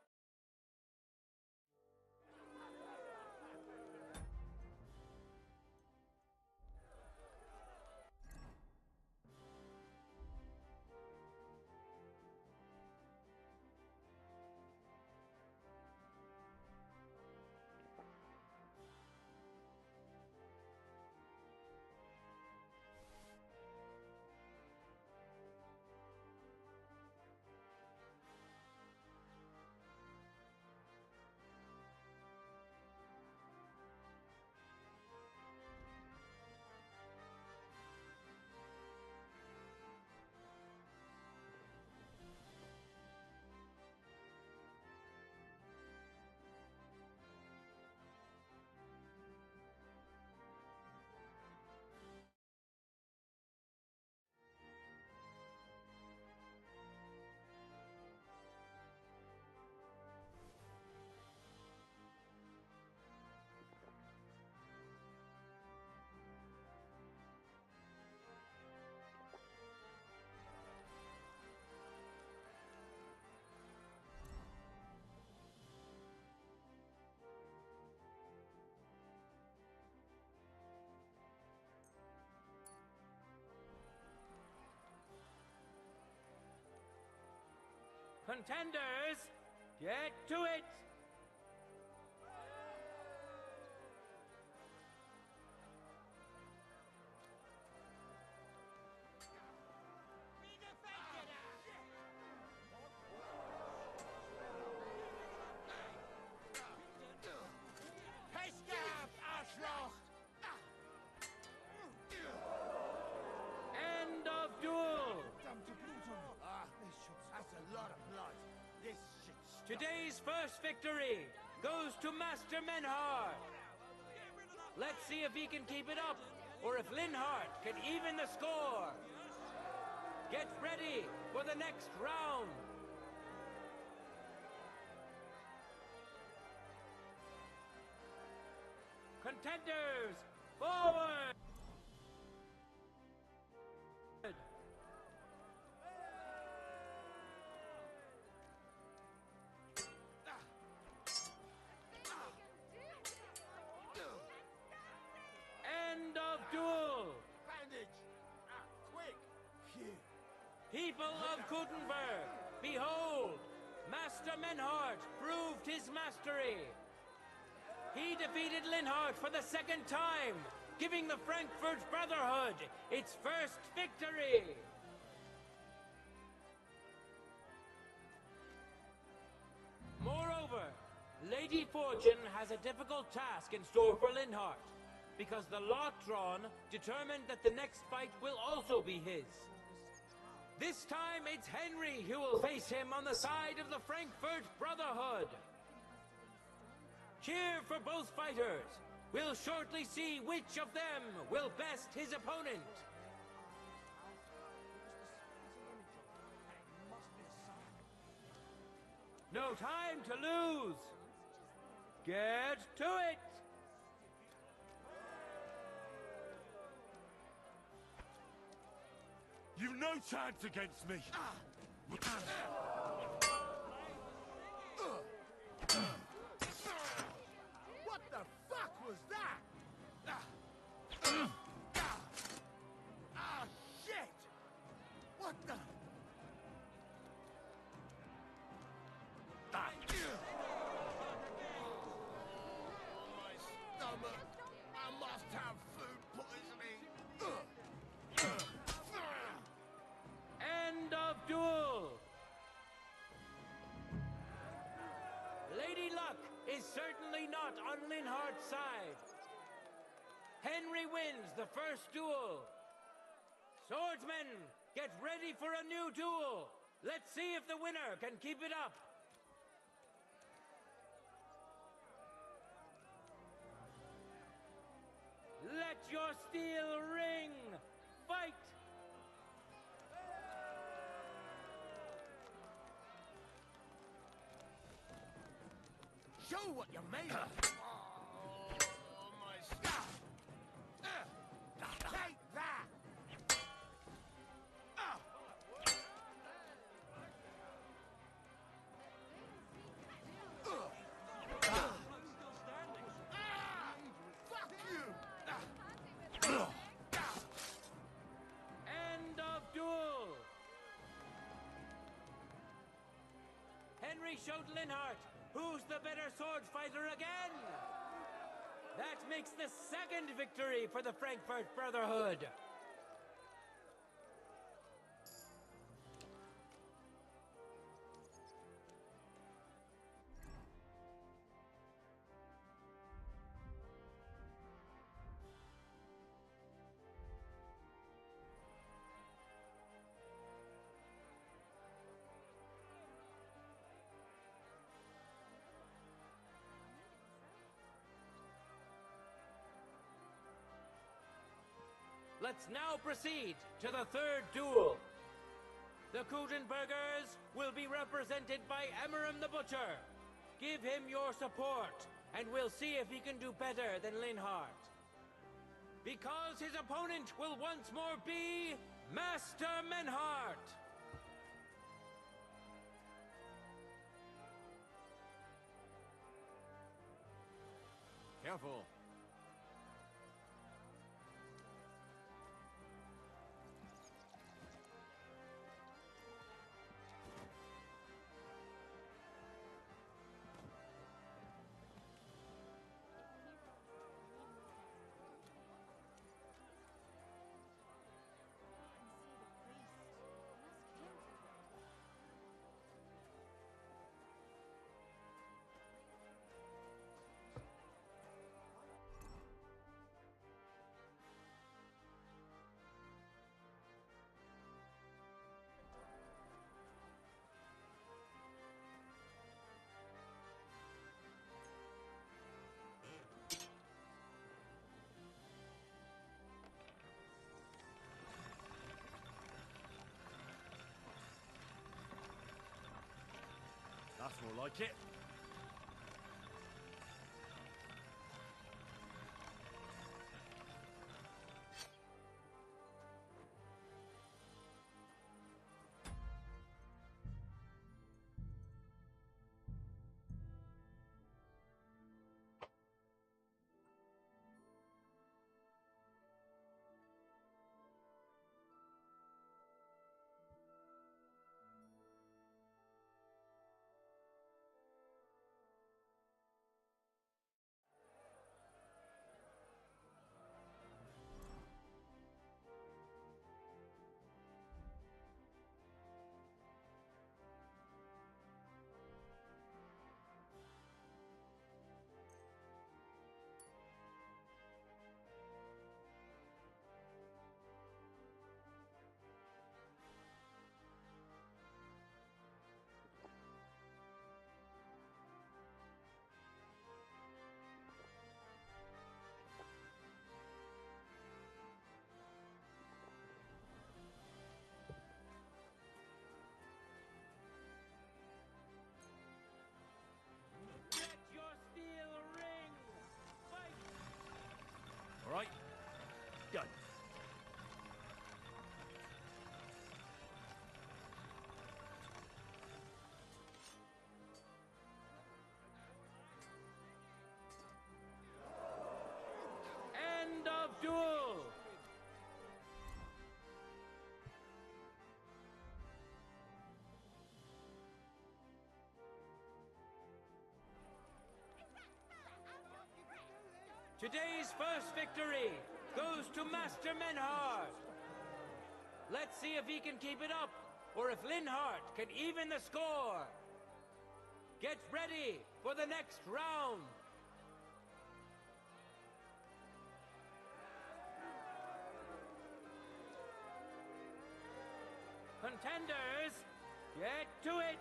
Contenders, get to it! End of duel! That's a lot of blood. This shit's Today's first victory goes to Master Menhard. Let's see if he can keep it up, or if Linhardt can even the score. Get ready for the next round. Contenders, forward! End of duel! bandage. Quick. People of Gutenberg, behold! Master Menhard proved his mastery. He defeated Linhardt for the second time, giving the Frankfurt Brotherhood its first victory. Moreover, Lady Fortune has a difficult task in store for Linhardt, because the lot drawn determined that the next fight will also be his. This time it's Henry who will face him on the side of the Frankfurt Brotherhood. Cheer for both fighters. We'll shortly see which of them will best his opponent. No time to lose. Get to it. You've no chance against me! What the fuck was that? Ah, shit! What the? My stomach. I must have food poisoning. End of duel. Lady Luck is certainly not on Linhardt's side. Henry wins the first duel. Swordsmen, get ready for a new duel. Let's see if the winner can keep it up. Let your steel ring. Fight. Show what you're made of. Oh, my stuff. Take that. Fuck you. End of duel. Henry showed Linhardt who's the better sword fighter again. That makes the second victory for the Frankfurt Brotherhood. Let's now proceed to the third duel. The Kutenbergers will be represented by Emmeram the Butcher. Give him your support, and we'll see if he can do better than Linhardt. Because his opponent will once more be Master Menhard. Careful. That's more like it. All right, go. End of duel! Today's first victory goes to Master Menhard. Let's see if he can keep it up, or if Linhardt can even the score. Get ready for the next round. Contenders, get to it!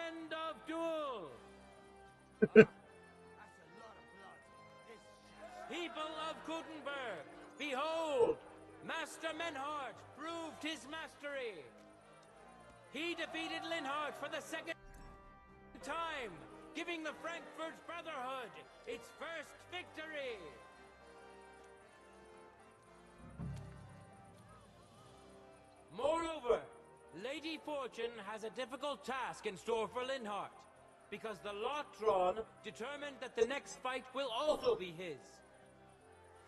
End of duel! People of Gutenberg, behold! Master Menhard proved his mastery! He defeated Linhardt for the second time, giving the Frankfurt Brotherhood its first victory! Moreover, Lady Fortune has a difficult task in store for Linhardt, because the lot drawn determined that the next fight will also be his.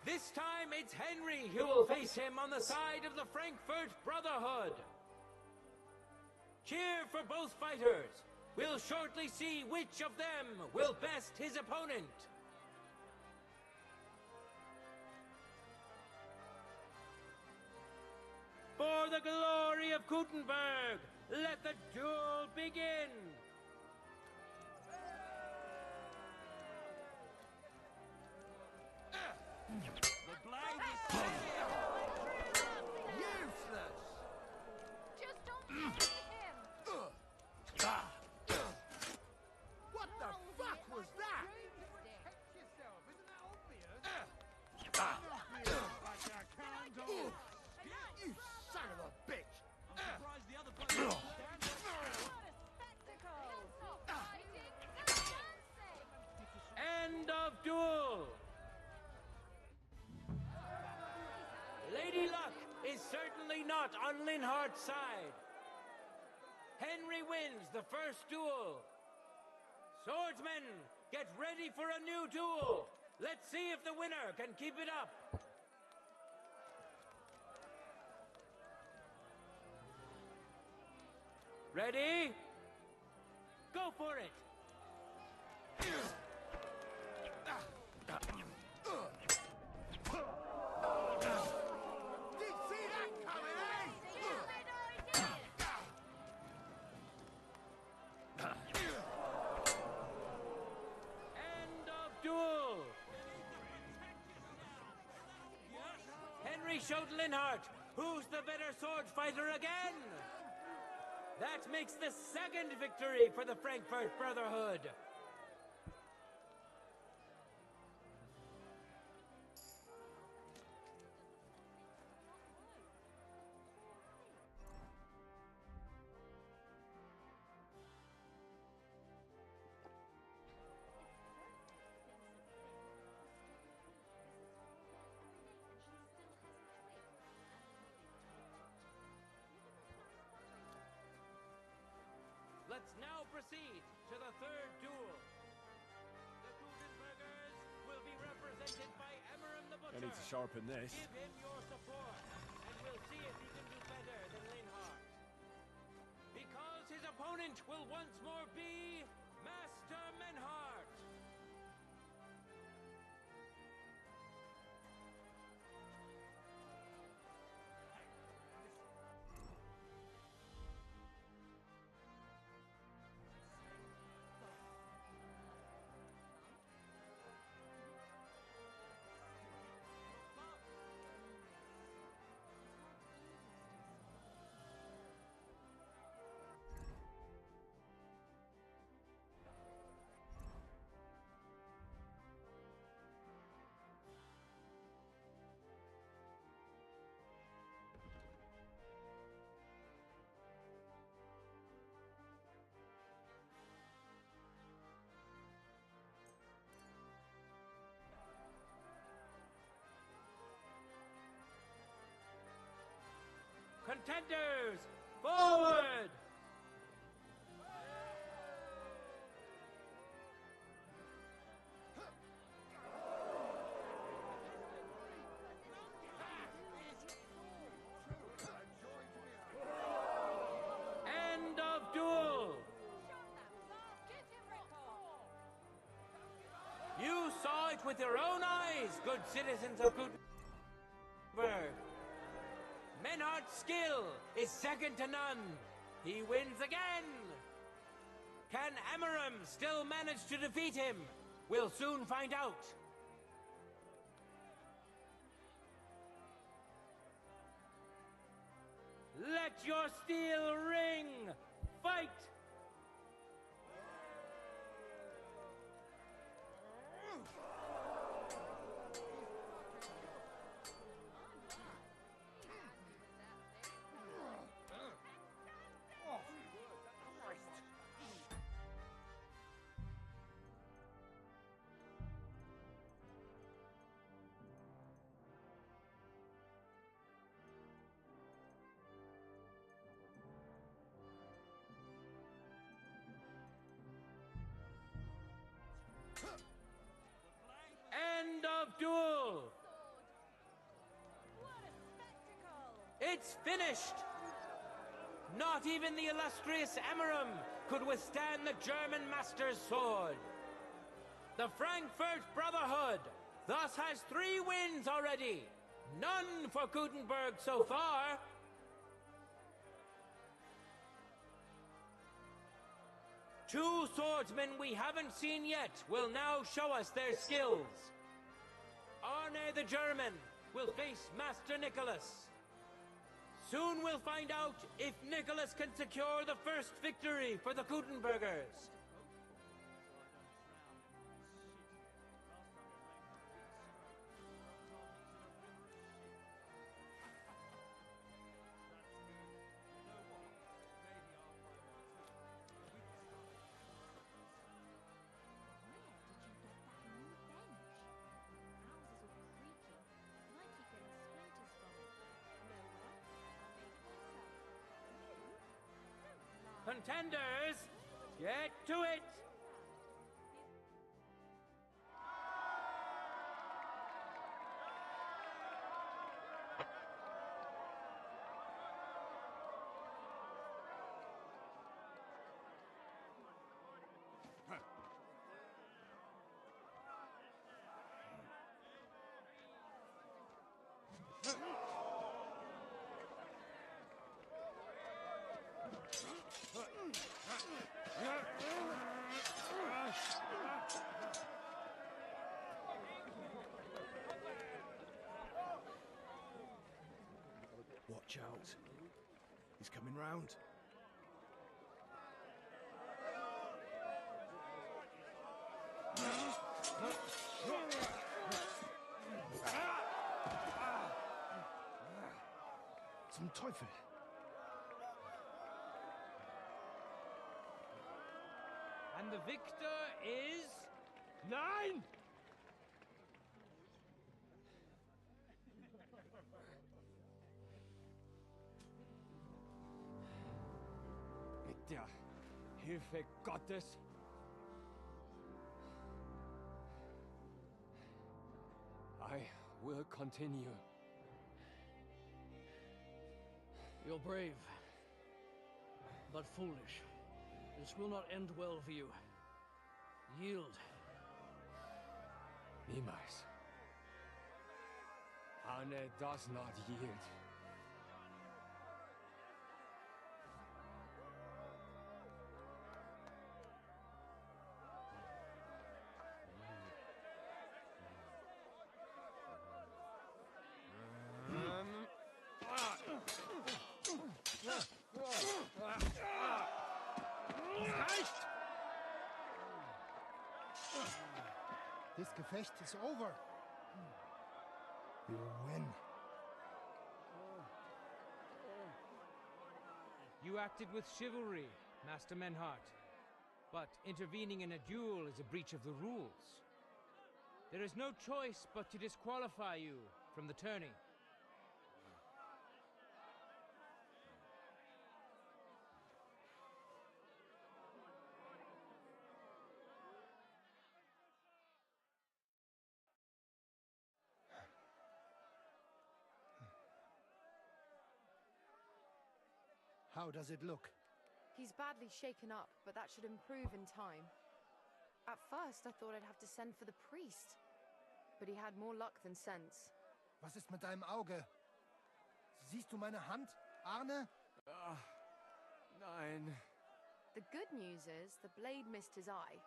This time it's Henry who will face him on the side of the Frankfurt Brotherhood. Cheer for both fighters. We'll shortly see which of them will best his opponent. For the glory of Gutenberg, let the duel begin! The blade is useless! Just don't hit him! What the fuck was that? You son of a bitch! I'm surprised the other players End of duel! Lady Luck is certainly not on Linhardt's side. Henry wins the first duel. Swordsmen, get ready for a new duel. Let's see if the winner can keep it up. Ready? Go for it! Did see that coming, End of duel! Henry showed Linhardt who's the better sword fighter again! That makes the second victory for the Frankfurt Brotherhood! Let's now proceed to the third duel. The Gutenbergers will be represented by Emmeram the Butcher. I need to sharpen this. Give him your support, and we'll see if he can do better than Linhardt. Because his opponent will once more be Master Menhart. Contenders, forward! End of duel! You saw it with your own eyes, good citizens of Gutenberg. Menhardt's skill is second to none. He wins again. Can Emmeram still manage to defeat him? We'll soon find out. Let your steel ring! Fight! End of duel! It's finished! Not even the illustrious Emmeram could withstand the German master's sword. The Frankfurt Brotherhood thus has 3 wins already. None for Gutenberg so far. Two swordsmen we haven't seen yet will now show us their skills. Arne the German will face Master Nicholas. Soon we'll find out if Nicholas can secure the first victory for the Gutenbergers. Contenders, get to it! Watch out. He's coming round. Zum Teufel. And the victor is... Nein! Hilfe Gottes! I will continue. You're brave, but foolish. This will not end well for you. Yield. Niemals. Arne does not yield. This Gefecht is over. You win. You acted with chivalry, Master Menhart. But intervening in a duel is a breach of the rules. There is no choice but to disqualify you from the tourney. How does it look? He's badly shaken up, but that should improve in time. At first, I thought I'd have to send for the priest. But he had more luck than sense. Was ist mit deinem Auge? Siehst du meine Hand, Arne? Nein. The good news is the blade missed his eye.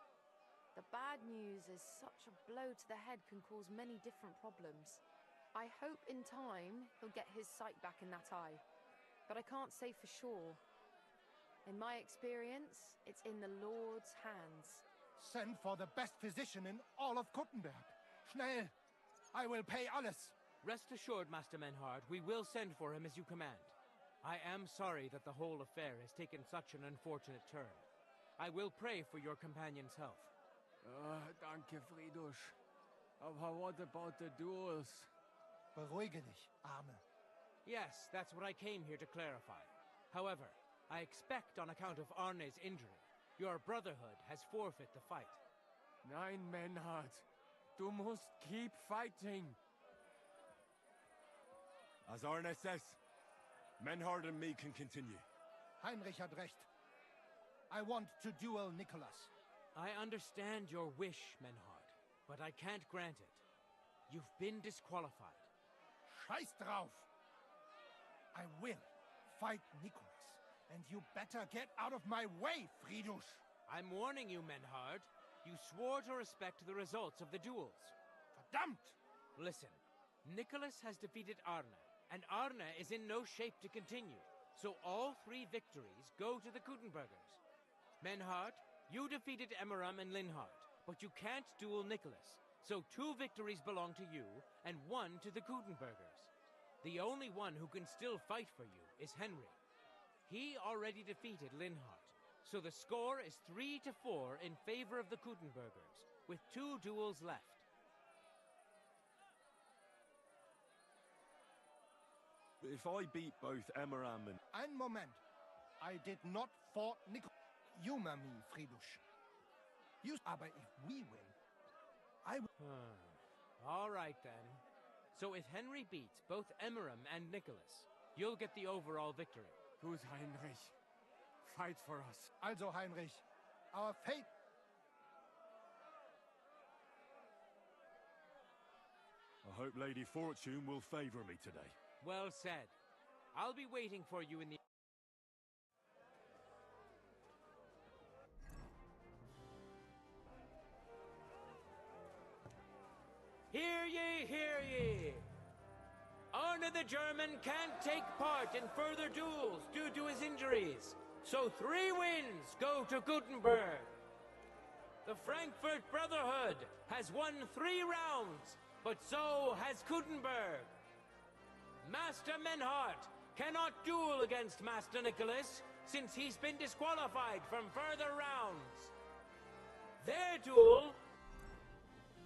The bad news is such a blow to the head can cause many different problems. I hope in time he'll get his sight back in that eye. But I can't say for sure. In my experience, it's in the Lord's hands. Send for the best physician in all of Kuttenberg. Schnell! I will pay alles. Rest assured, Master Menhart, we will send for him as you command. I am sorry that the whole affair has taken such an unfortunate turn. I will pray for your companion's health. Danke, Friedrich. But what about the duels? Beruhige dich, Arne. Yes, that's what I came here to clarify. However, I expect on account of Arne's injury, your brotherhood has forfeit the fight. Nein, Menhart. Du musst keep fighting. As Arne says, Menhart and me can continue. Heinrich had recht. I want to duel Nicholas. I understand your wish, Menhart, but I can't grant it. You've been disqualified. Scheiß drauf! I will fight Nicholas, and you better get out of my way, Friedrich! I'm warning you, Menhart. You swore to respect the results of the duels. Verdammt! Listen, Nicholas has defeated Arne, and Arne is in no shape to continue. So all 3 victories go to the Kuttenbergers. Menhart, you defeated Emmeram and Linhart, but you can't duel Nicholas. So 2 victories belong to you, and 1 to the Kuttenbergers. The only one who can still fight for you is Henry. He already defeated Linhart, so the score is 3-4 in favor of the Kuttenbergers, with 2 duels left. If I beat both Emmeram and... Ein Moment. I did not fought Nicholas. Humor me, Friedrich. Aber if we win, I will... All right, then. So if Henry beats both Emmeram and Nicholas, you'll get the overall victory. Gut, Heinrich. Fight for us. Also, Heinrich, our fate... I hope Lady Fortune will favor me today. Well said. I'll be waiting for you in the... Hear ye, hear ye! Arne the German can't take part in further duels due to his injuries, so 3 wins go to Gutenberg. The Frankfurt Brotherhood has won 3 rounds, but so has Gutenberg. Master Menhart cannot duel against Master Nicholas since he's been disqualified from further rounds. Their duel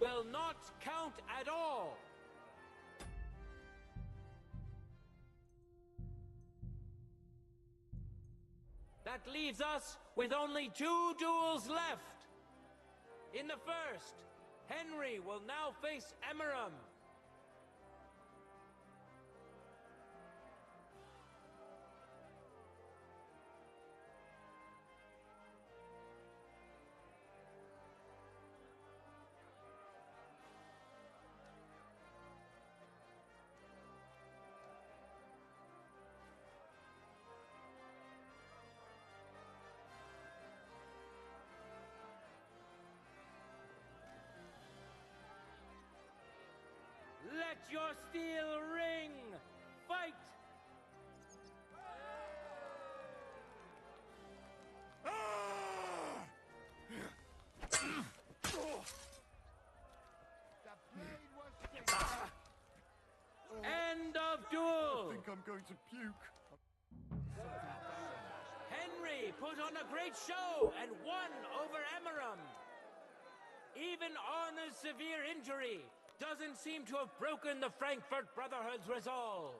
will not count at all. That leaves us with only 2 duels left. In the first, Henry will now face Emeram. Let your steel ring! Fight! End of duel! I think I'm going to puke. Henry put on a great show and won over Emeram. Even Arna's severe injury doesn't seem to have broken the Frankfurt Brotherhood's resolve.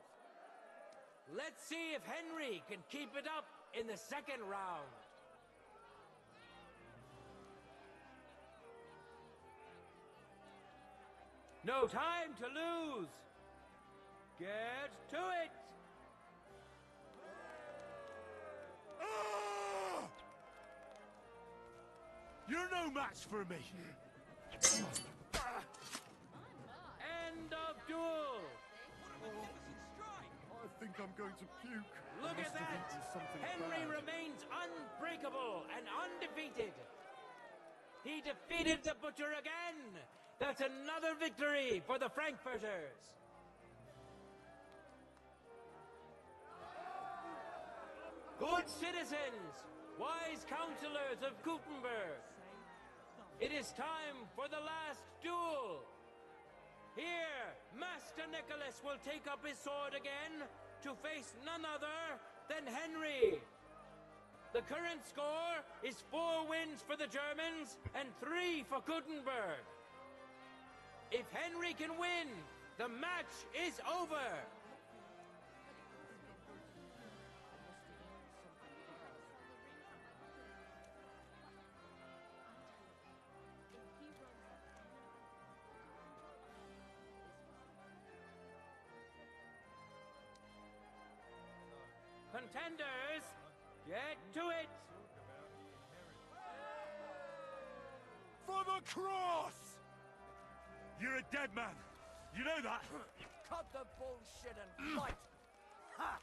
Let's see if Henry can keep it up in the second round. No time to lose. Get to it. You're no match for me. End of duel. I think I'm going to puke. Look at that! Henry remains unbreakable and undefeated. He defeated the Butcher again. That's another victory for the Frankfurters. Good citizens, wise counselors of Gutenberg, it is time for the last duel. Here, Master Nicholas will take up his sword again to face none other than Henry. The current score is 4 wins for the Germans and 3 for Gutenberg. If Henry can win, the match is over. Contenders, get to it! For the cross! You're a dead man. You know that? Cut the bullshit and fight! Ha!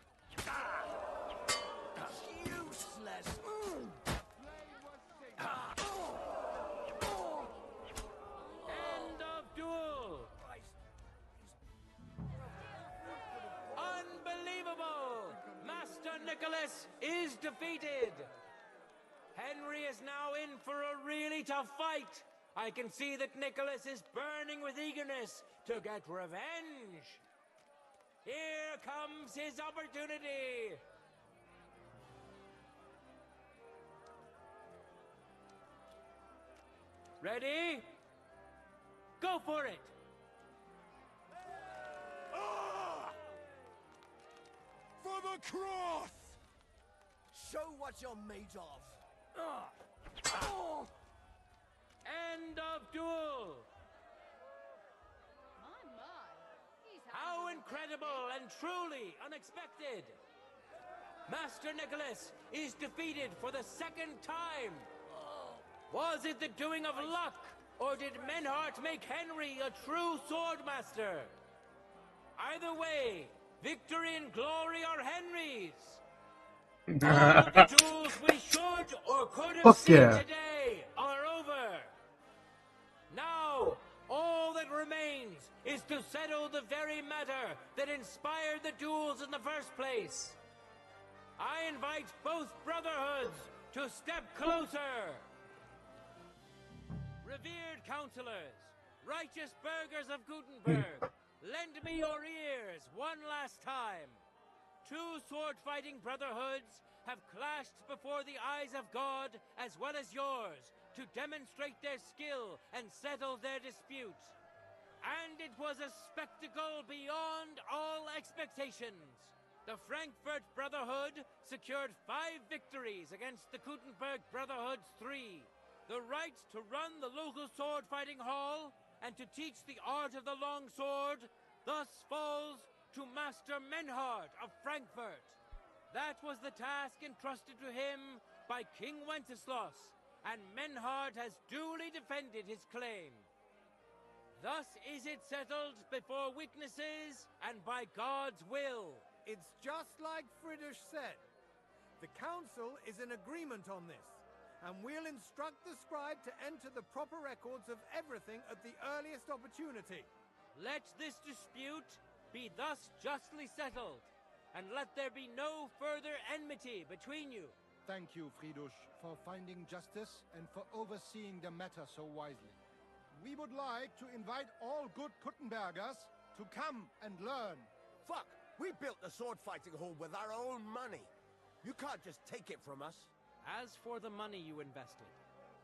Useless! End of duel! Unbelievable! Master Nicholas is defeated! Henry is now in for a really tough fight. I can see that Nicholas is burning with eagerness to get revenge. Here comes his opportunity. Ready? Go for it. For the cross! Show what you're made of. End of duel. How incredible and truly unexpected. Master Nicholas is defeated for the second time. Was it the doing of luck, or did Menhart make Henry a true swordmaster? Either way, victory and glory are Henry's. All of the duels we should or could have Fuck seen yeah. today are over. Now, all that remains is to settle the very matter that inspired the duels in the first place. I invite both brotherhoods to step closer. Revered counselors, righteous burghers of Gutenberg, lend me your ears one last time. 2 sword-fighting brotherhoods have clashed before the eyes of God as well as yours to demonstrate their skill and settle their dispute. And it was a spectacle beyond all expectations. The Frankfurt Brotherhood secured 5 victories against the Kuttenberg Brotherhood's 3. The right to run the local sword-fighting hall and to teach the art of the long sword thus falls to Master Menhard of Frankfurt. That was the task entrusted to him by King Wenceslas, and Menhard has duly defended his claim. Thus is it settled before witnesses and by God's will. It's just like Friedrich said. The council is in agreement on this, and we'll instruct the scribe to enter the proper records of everything at the earliest opportunity. Let this dispute be thus justly settled, and let there be no further enmity between you. Thank you, Friedrich, for finding justice and for overseeing the matter so wisely. We would like to invite all good Kuttenbergers to come and learn. Fuck! We built the sword-fighting hall with our own money. You can't just take it from us. As for the money you invested,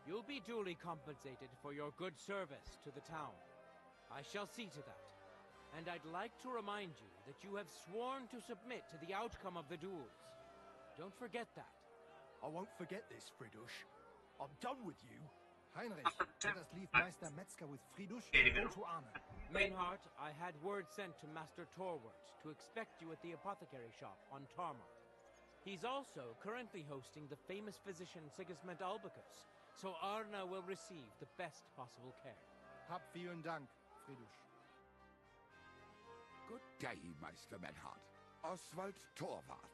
you'll be duly compensated for your good service to the town. I shall see to that. And I'd like to remind you that you have sworn to submit to the outcome of the duels. Don't forget that. I won't forget this, Friedrich. I'm done with you. Heinrich, let us leave Meister Metzger with Friedrich and go to Arne. Maynard, I had word sent to Master Torwart to expect you at the apothecary shop on Tarmart. He's also currently hosting the famous physician Sigismund Albicus, so Arne will receive the best possible care. Hab vielen Dank, Friedrich. Good day, Meister Menhard. Oswald Torwart,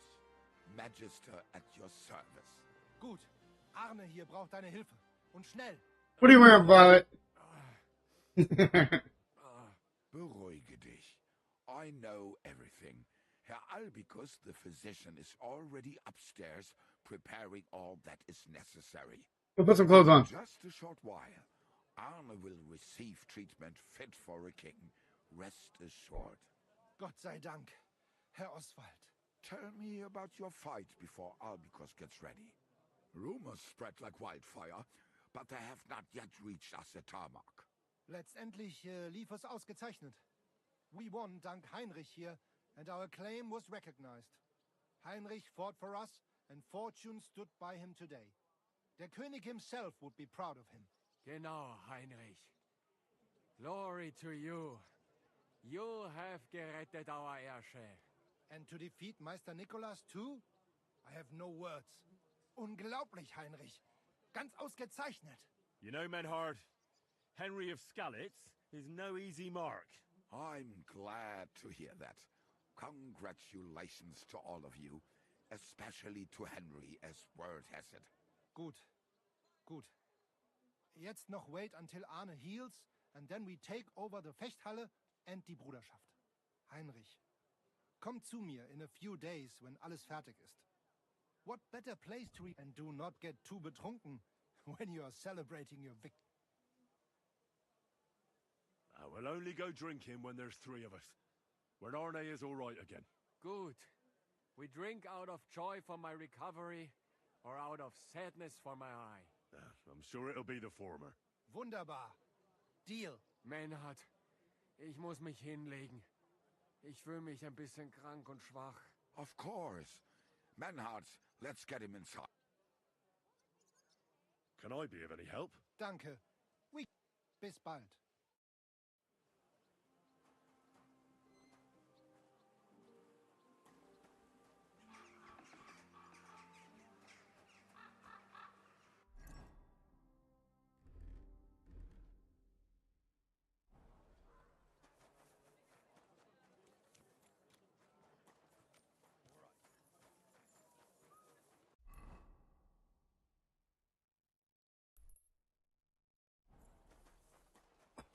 Magister at your service. Gut. Arne hier braucht deine Hilfe. Und schnell. What do you wear, Violet? Beruhige dich. I know everything. Herr Albicus, the physician, is already upstairs preparing all that is necessary. Go put some clothes on. Just a short while. Arne will receive treatment fit for a king. Rest assured. Gott sei Dank, Herr Oswald. Tell me about your fight before Albicus gets ready. Rumors spread like wildfire, but they have not yet reached us at Tarmac. Letztendlich lief es ausgezeichnet. We won dank Heinrich here, and our claim was recognized. Heinrich fought for us, and fortune stood by him today. Der König himself would be proud of him. Genau, Heinrich. Glory to you. You have gerettet our Herrscher. And to defeat Meister Nicholas too? I have no words. Unglaublich, Heinrich. Ganz ausgezeichnet. You know, Menhard, Henry of Skalitz is no easy mark. I'm glad to hear that. Congratulations to all of you, especially to Henry, as word has it. Gut. Gut. Jetzt noch wait until Arne heals, and then we take over the Fechthalle and die Bruderschaft. Heinrich, komm zu mir in a few days when alles fertig ist. What better place to eat, and do not get too betrunken when you are celebrating your victory. We'll only go drinking when there's 3 of us. When Arne is all right again. Good. We drink out of joy for my recovery, or out of sadness for my eye. I'm sure it'll be the former. Wunderbar. Deal. Menhard, ich muss mich hinlegen. Ich fühle mich ein bisschen krank und schwach. Of course. Menhard, let's get him inside. Can I be of any help? Danke. Bis bald.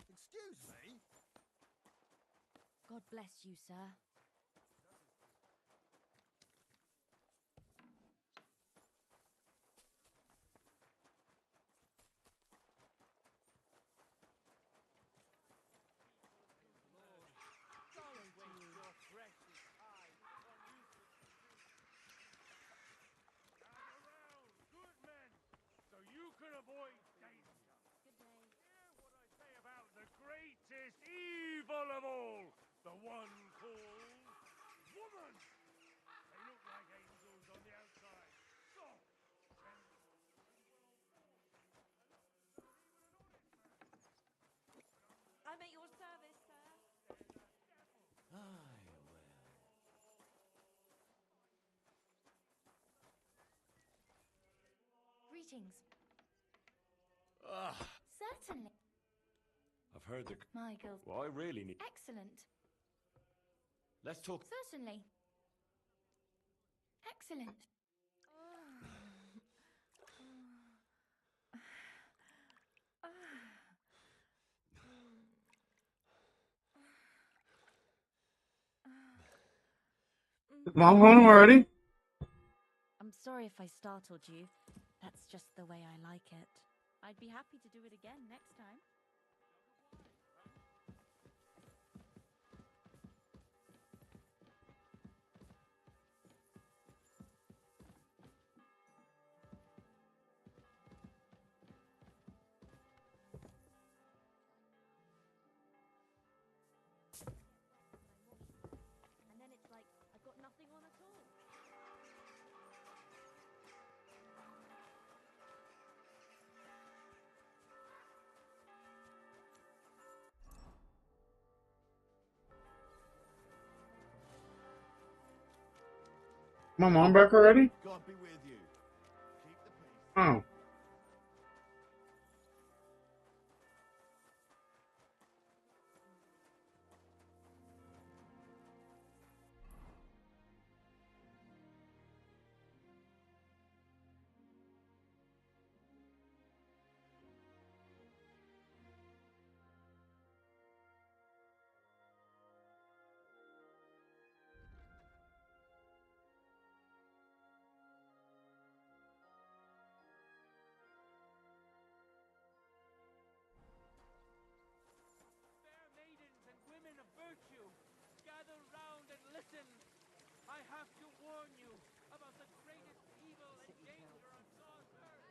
Excuse me? God bless you, sir. Avoid danger. Good day. Hear what I say about the greatest evil of all, the one called woman. Greetings. Ah, Certainly. I've heard the... Michael. Well, I really need... Excellent. Let's talk... Certainly. Excellent. Is Mom home already? I'm sorry if I startled you. That's just the way I like it. I'd be happy to do it again next time. And then it's like, I've got nothing on at all. My mom back already? God be with you. Keep the peace. Oh. Fair maidens and women of virtue, gather round and listen. I have to warn you about the greatest evil and danger on God's earth.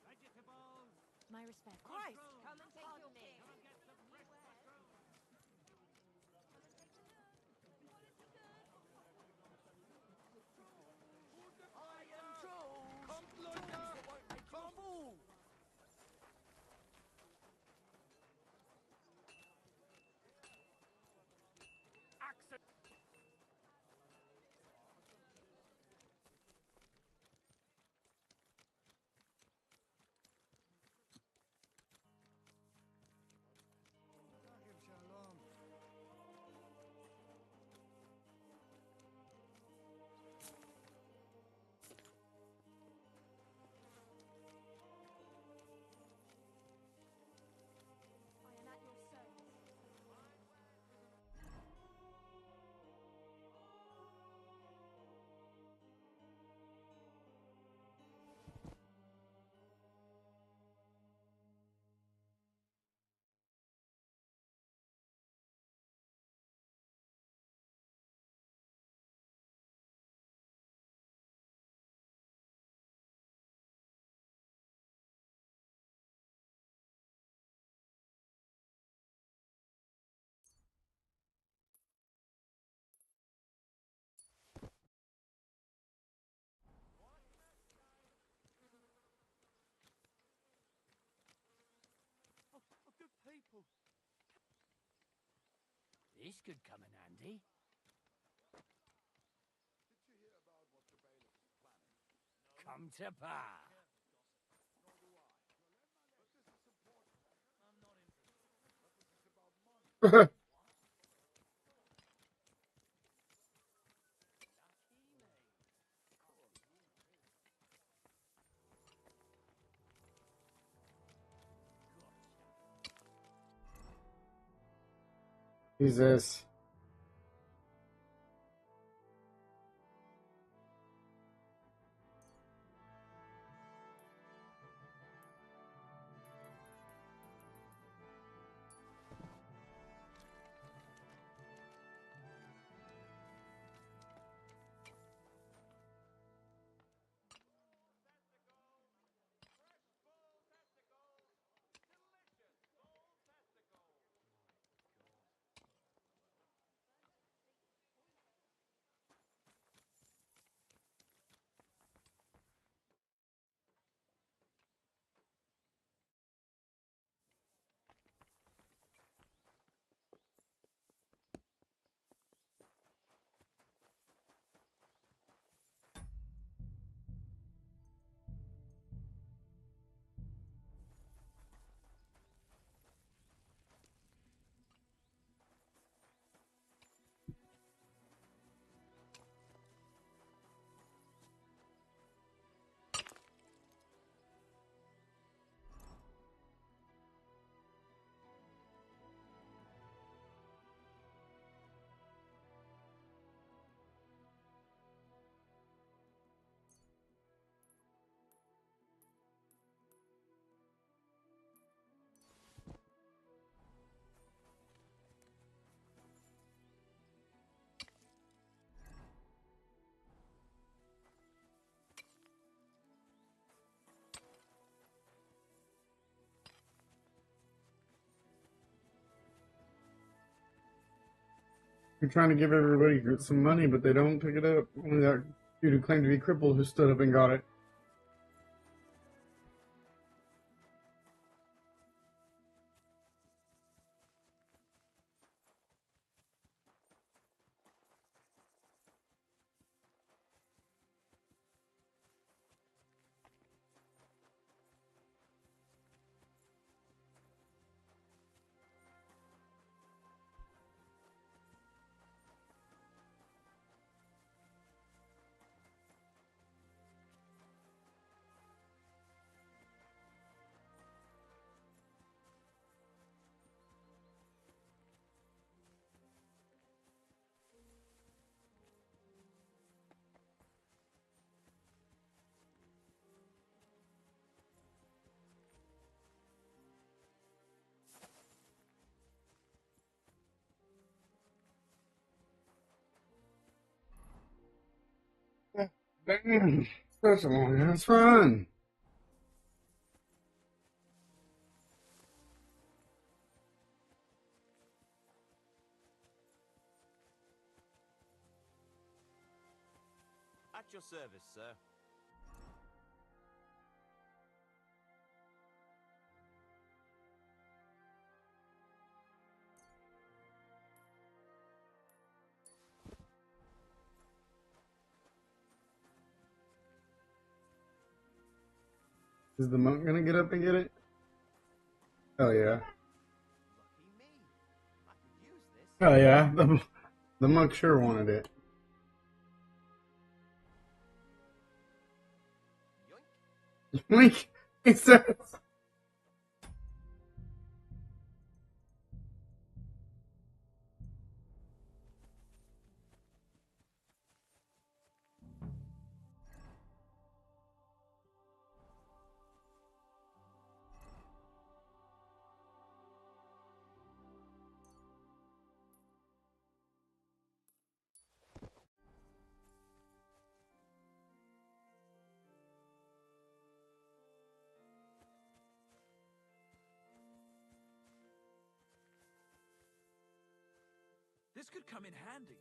Vegetables, My respect. Christ, come and take your king. come and get some fresh mushrooms. I am trolls. Trolls that won't make you a fool. I am at your service. Good people. This could come in handy. Come to pass. Jesus. You're trying to give everybody some money, but they don't pick it up. Only that dude who claimed to be crippled who stood up and got it. Damn, such a long ass run. At your service, sir. Is the monk gonna get up and get it? Hell yeah. Hell yeah. The monk sure wanted it. Yoink! He says. This could come in handy.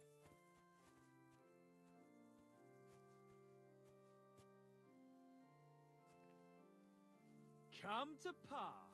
Come to pass.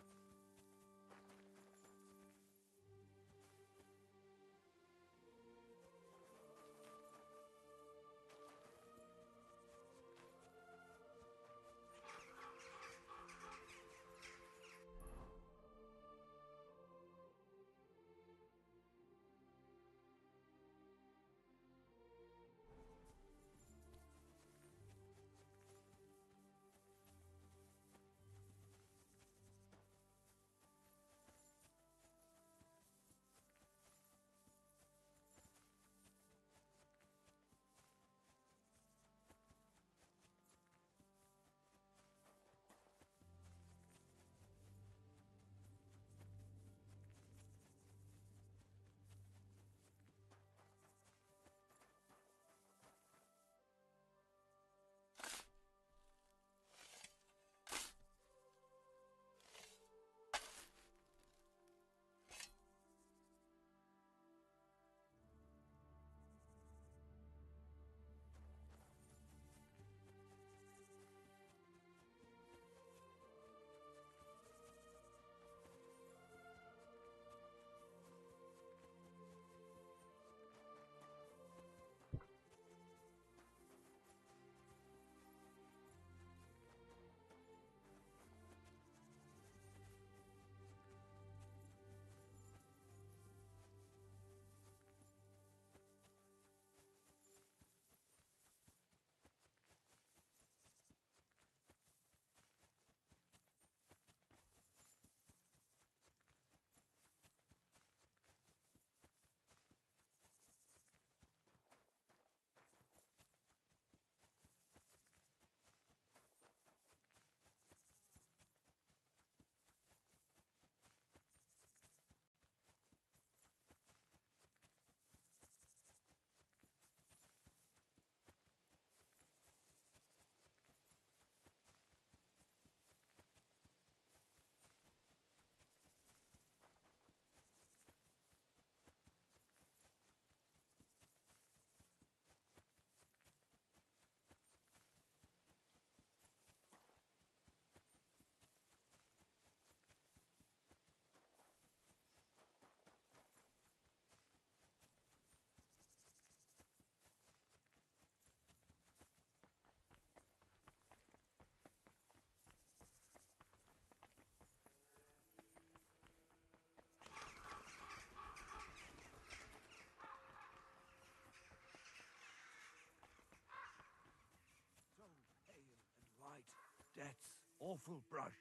awful brush.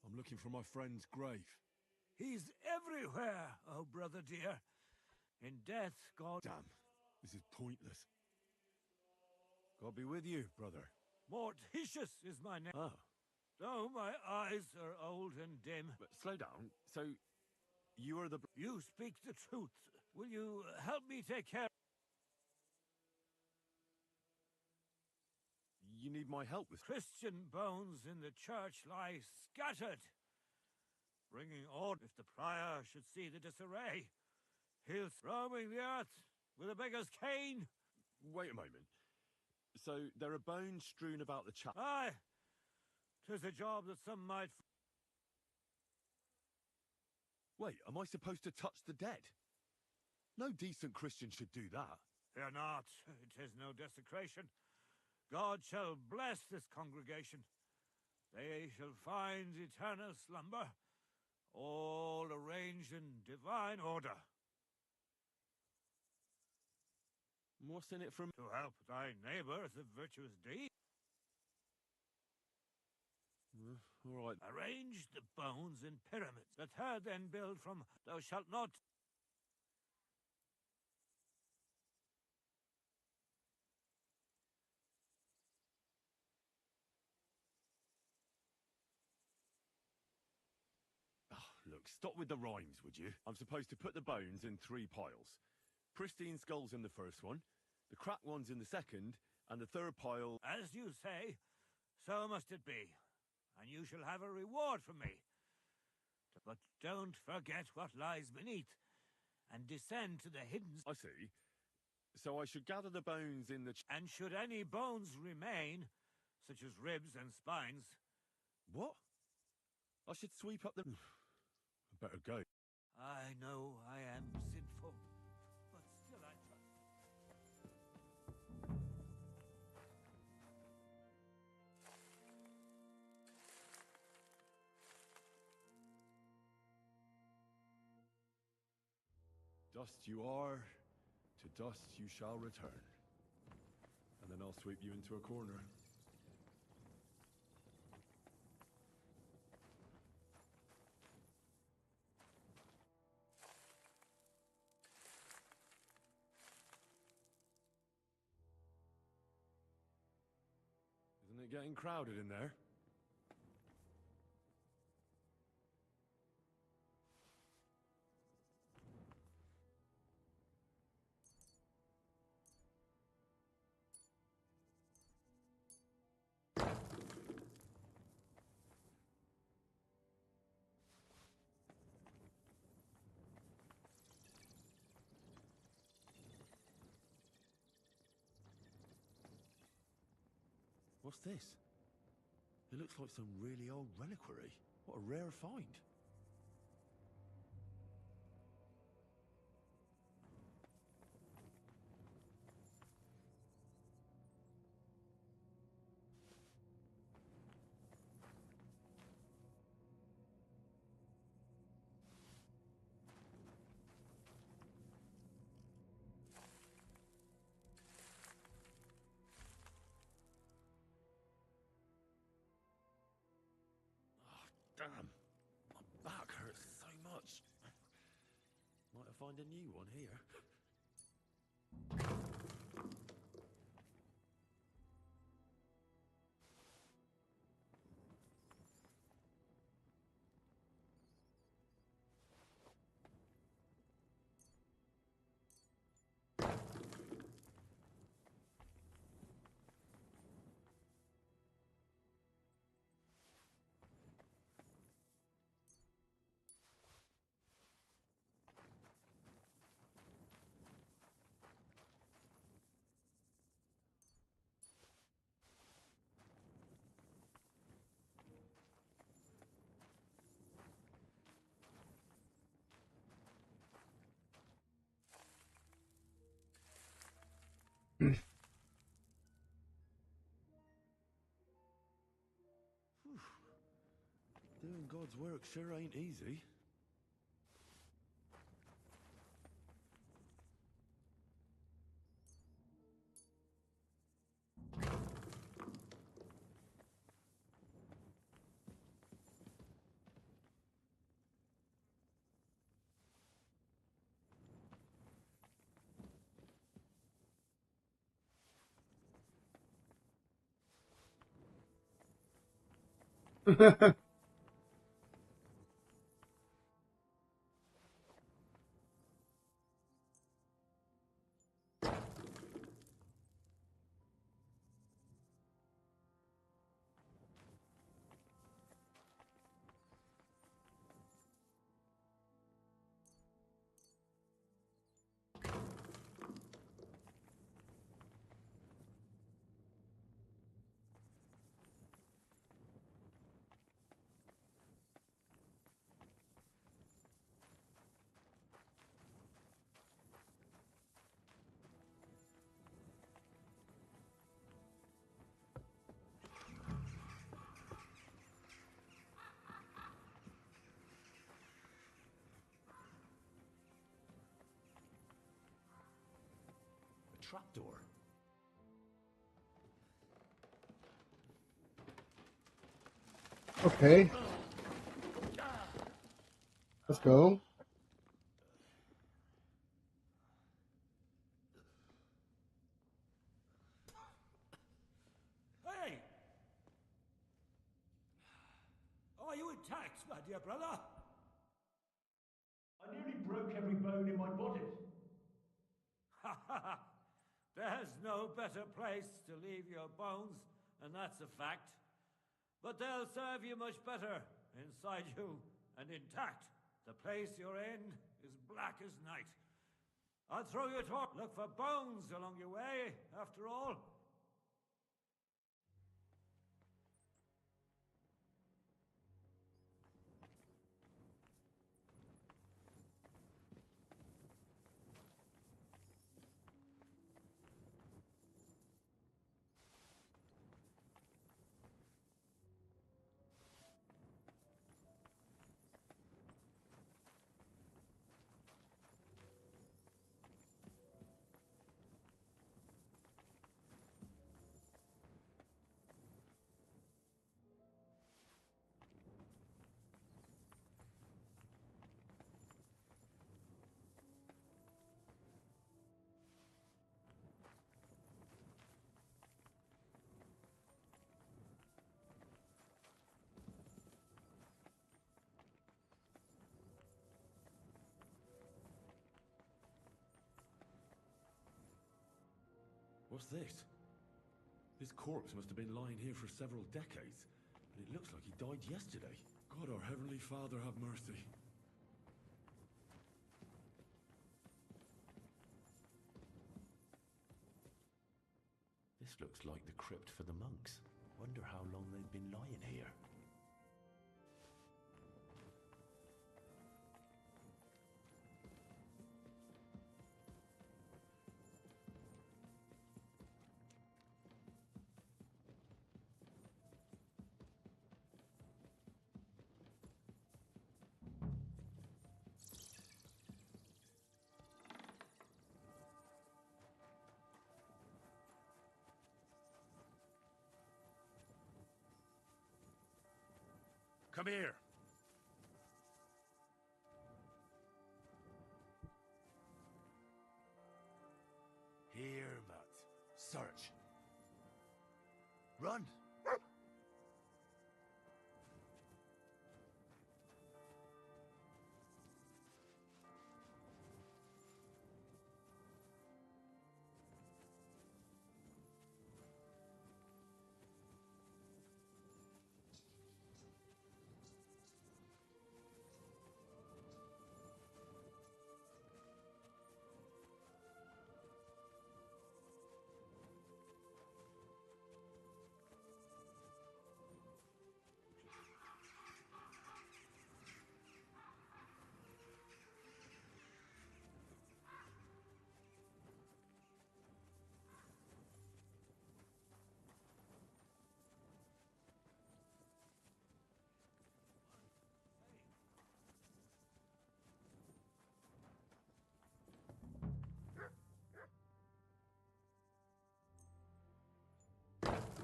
I'm looking for my friend's grave. He's everywhere, oh brother dear. In death, God... Damn, this is pointless. God be with you, brother. Mortitius is my name. Oh. Oh, my eyes are old and dim. But slow down. So, you are the... You speak the truth. Will you help me take care... You need my help with... Christian bones in the church lie scattered. Bringing order if the prior should see the disarray. He'll roaming the earth with a beggar's cane. Wait a moment. So, there are bones strewn about the chapel. Aye. 'Tis a job that some might... Wait, am I supposed to touch the dead? No decent Christian should do that. Fear not. It is no desecration. God shall bless this congregation. They shall find eternal slumber, all arranged in divine order. What's in it from... To help thy neighbor is a virtuous deed. All right. Arrange the bones in pyramids, that her then build from... Thou shalt not... Look, stop with the rhymes, would you? I'm supposed to put the bones in 3 piles. Pristine skulls in the first one, the cracked ones in the second, and the third pile... As you say, so must it be. And you shall have a reward from me. But don't forget what lies beneath, and descend to the hidden... I see. So I should gather the bones in the... And should any bones remain, such as ribs and spines... What? I should sweep up the... I better go. I know I am sinful, but still I trust. Dust you are, to dust you shall return. And then I'll sweep you into a corner. Isn't it getting crowded in there? What's this? It looks like some really old reliquary. What a rare find. Damn, my back hurts so much. Might I find a new one here? Doing God's work sure ain't easy. Trapdoor. Okay. Let's go. Hey! Are you attacked, my dear brother? I nearly broke every bone in my body. Ha ha ha! There's no better place to leave your bones, and that's a fact. But they'll serve you much better inside you and intact. The place you're in is black as night. I'll throw you a torch. Look for bones along your way, after all. What's this? This corpse must have been lying here for several decades, but it looks like he died yesterday. God, our Heavenly Father, have mercy. This looks like the crypt for the monks. Wonder how long they've been lying here. Come here. Here, Matt. Search. Run.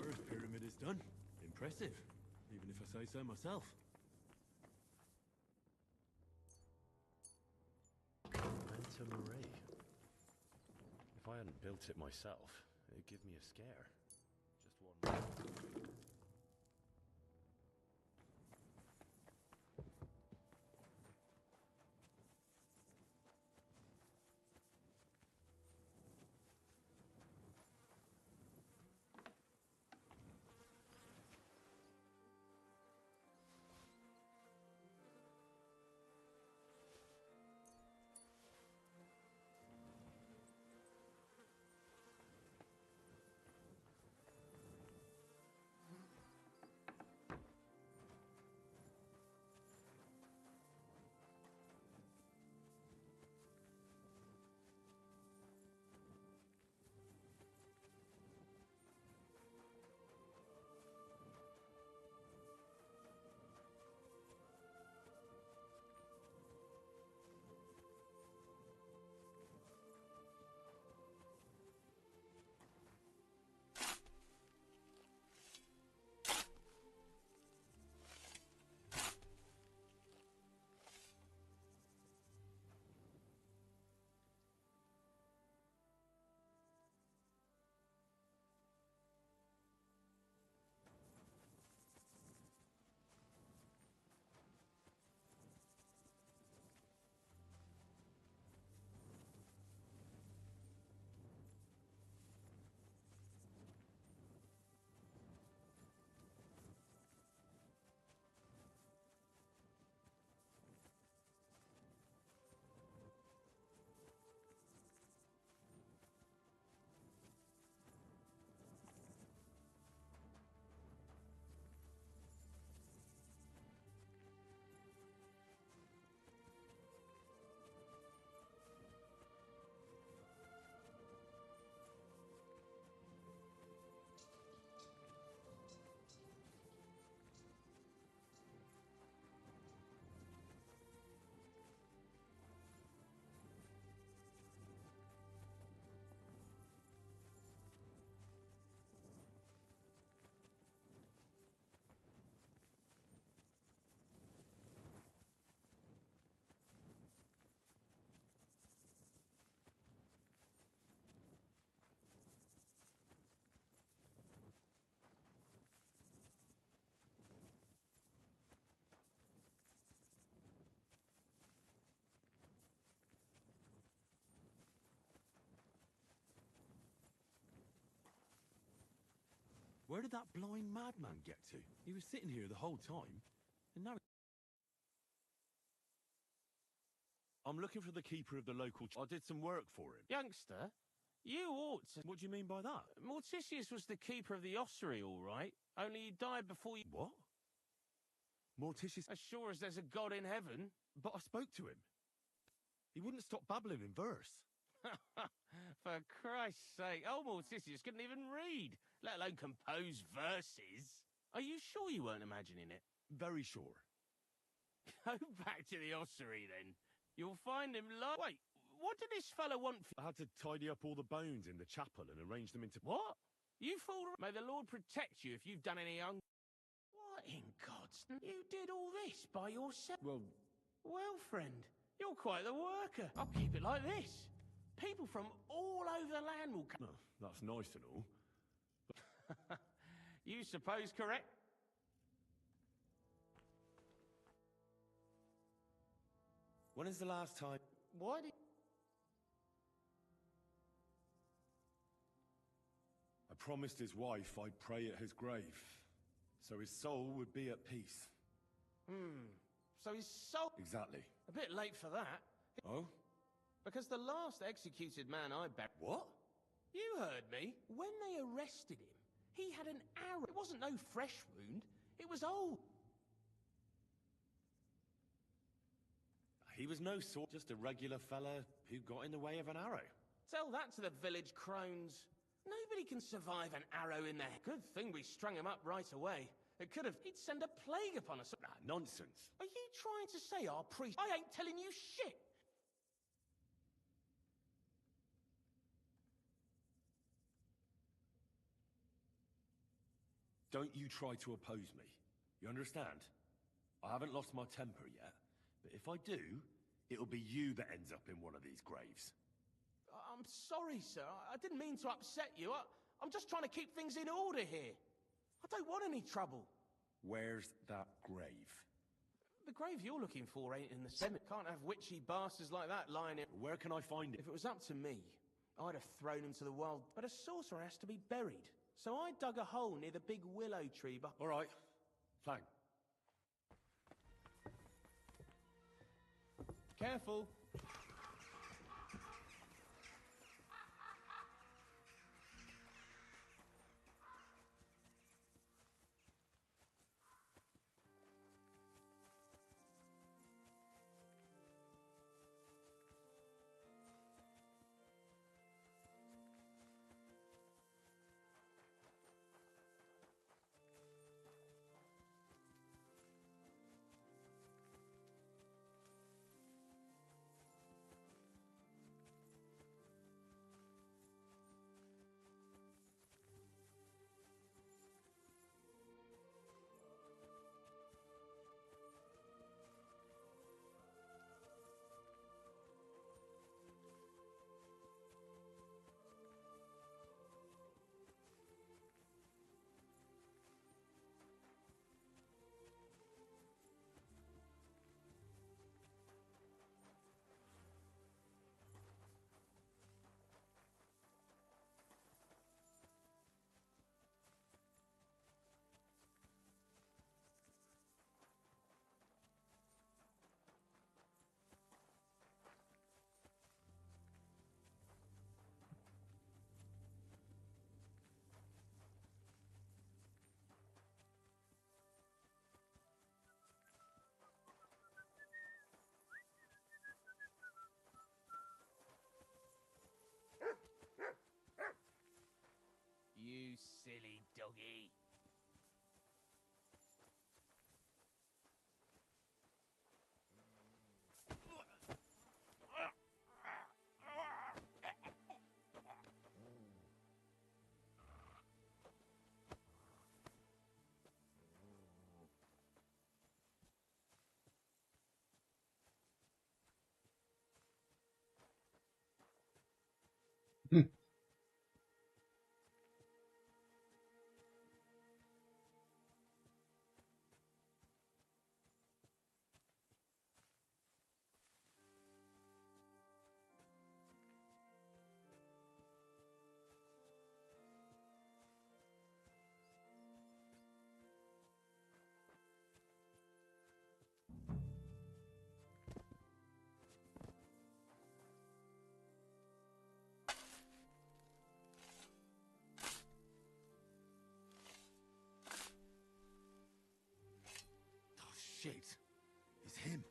First pyramid is done. Impressive, even if I say so myself. Manta Mare. If I hadn't built it myself, it'd give me a scare. Just one. Where did that blind madman get to? He was sitting here the whole time, and now... I'm looking for the keeper of the local... I did some work for him. Youngster, you ought to... What do you mean by that? Morticius was the keeper of the ossuary, all right. Only he died before you... What? Morticius... As sure as there's a God in heaven. But I spoke to him. He wouldn't stop babbling in verse. For Christ's sake, old Morticius couldn't even read, let alone compose verses. Are you sure you weren't imagining it? Very sure. Go back to the ossuary, then. You'll find him Wait, what did this fellow want for... I had to tidy up all the bones in the chapel and arrange them into... What? You fool... May the Lord protect you if you've done any What in God's... You did all this by yourself? Well, friend, you're quite the worker. I'll keep it like this. People from all over the land will come... Oh, that's nice and all. You suppose correct? When is the last time... Why did... I promised his wife I'd pray at his grave, so his soul would be at peace. So his soul... Exactly. A bit late for that. Oh? Because the last executed man I buried... What? You heard me. When they arrested him, he had an arrow. It wasn't no fresh wound. It was old. He was no sort, just a regular fella who got in the way of an arrow. Tell that to the village crones. Nobody can survive an arrow in their head. Good thing we strung him up right away. It could have... He'd send a plague upon us. Nonsense. Are you trying to say our priest... I ain't telling you shit! Don't you try to oppose me. You understand? I haven't lost my temper yet, but if I do, it'll be you that ends up in one of these graves. I'm sorry, sir. I didn't mean to upset you. I'm just trying to keep things in order here. I don't want any trouble. Where's that grave? The grave you're looking for ain't in the cemetery. Can't have witchy bastards like that lying in... Where can I find it? If it was up to me, I'd have thrown him to the wild... But a sorcerer has to be buried. So I dug a hole near the big willow tree, but... All right. Flag. Careful. You silly doggy. Shit. It's him.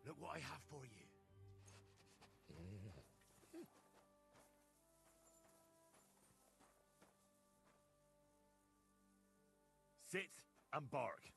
Look what I have for you. Sit and bark.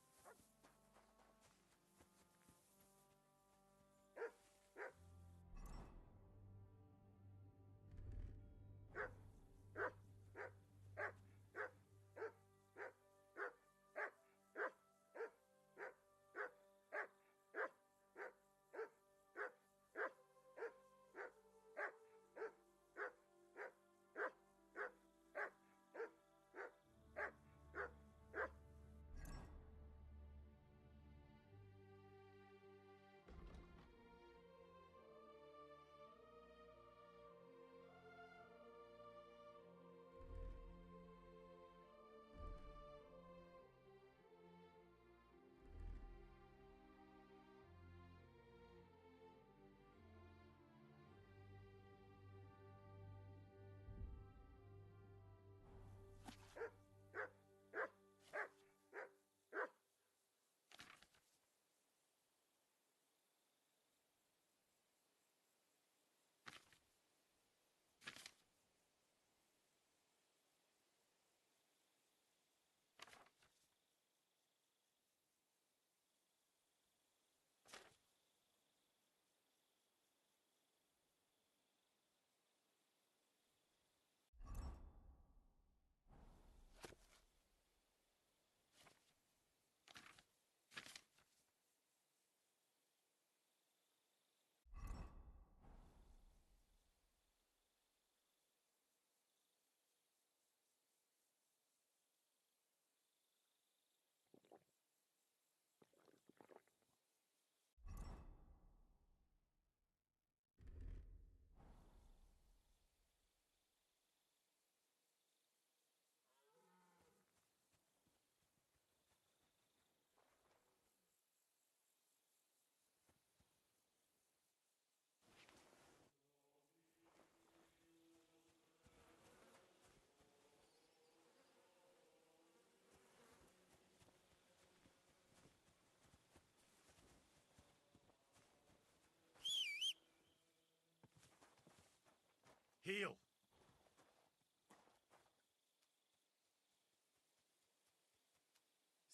Heel.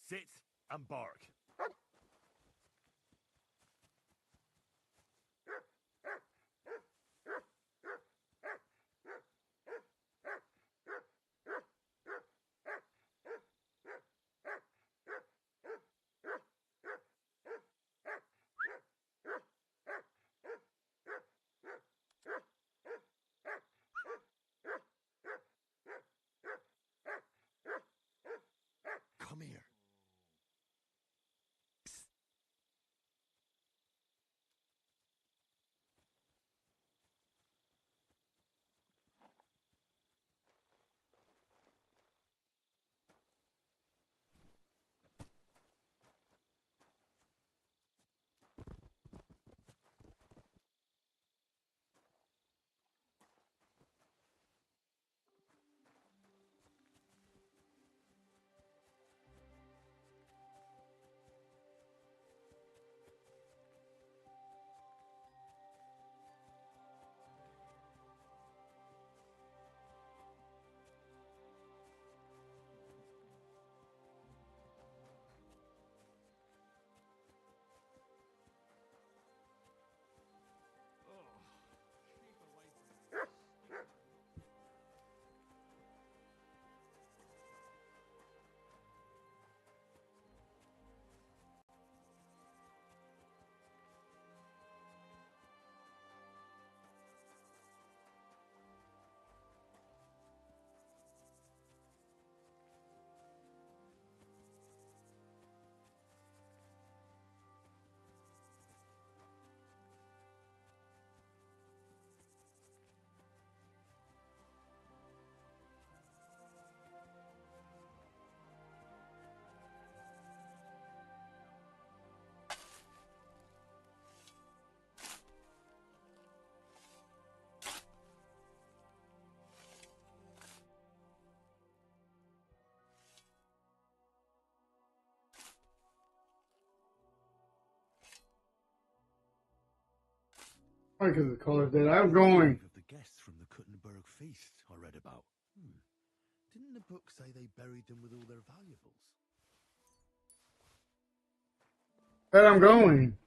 Sit and bark. Come here. Probably because the color's dead. I'm going. Of the guests from the Kuttenberg feast I read about. Didn't the book say they buried them with all their valuables? But I'm going.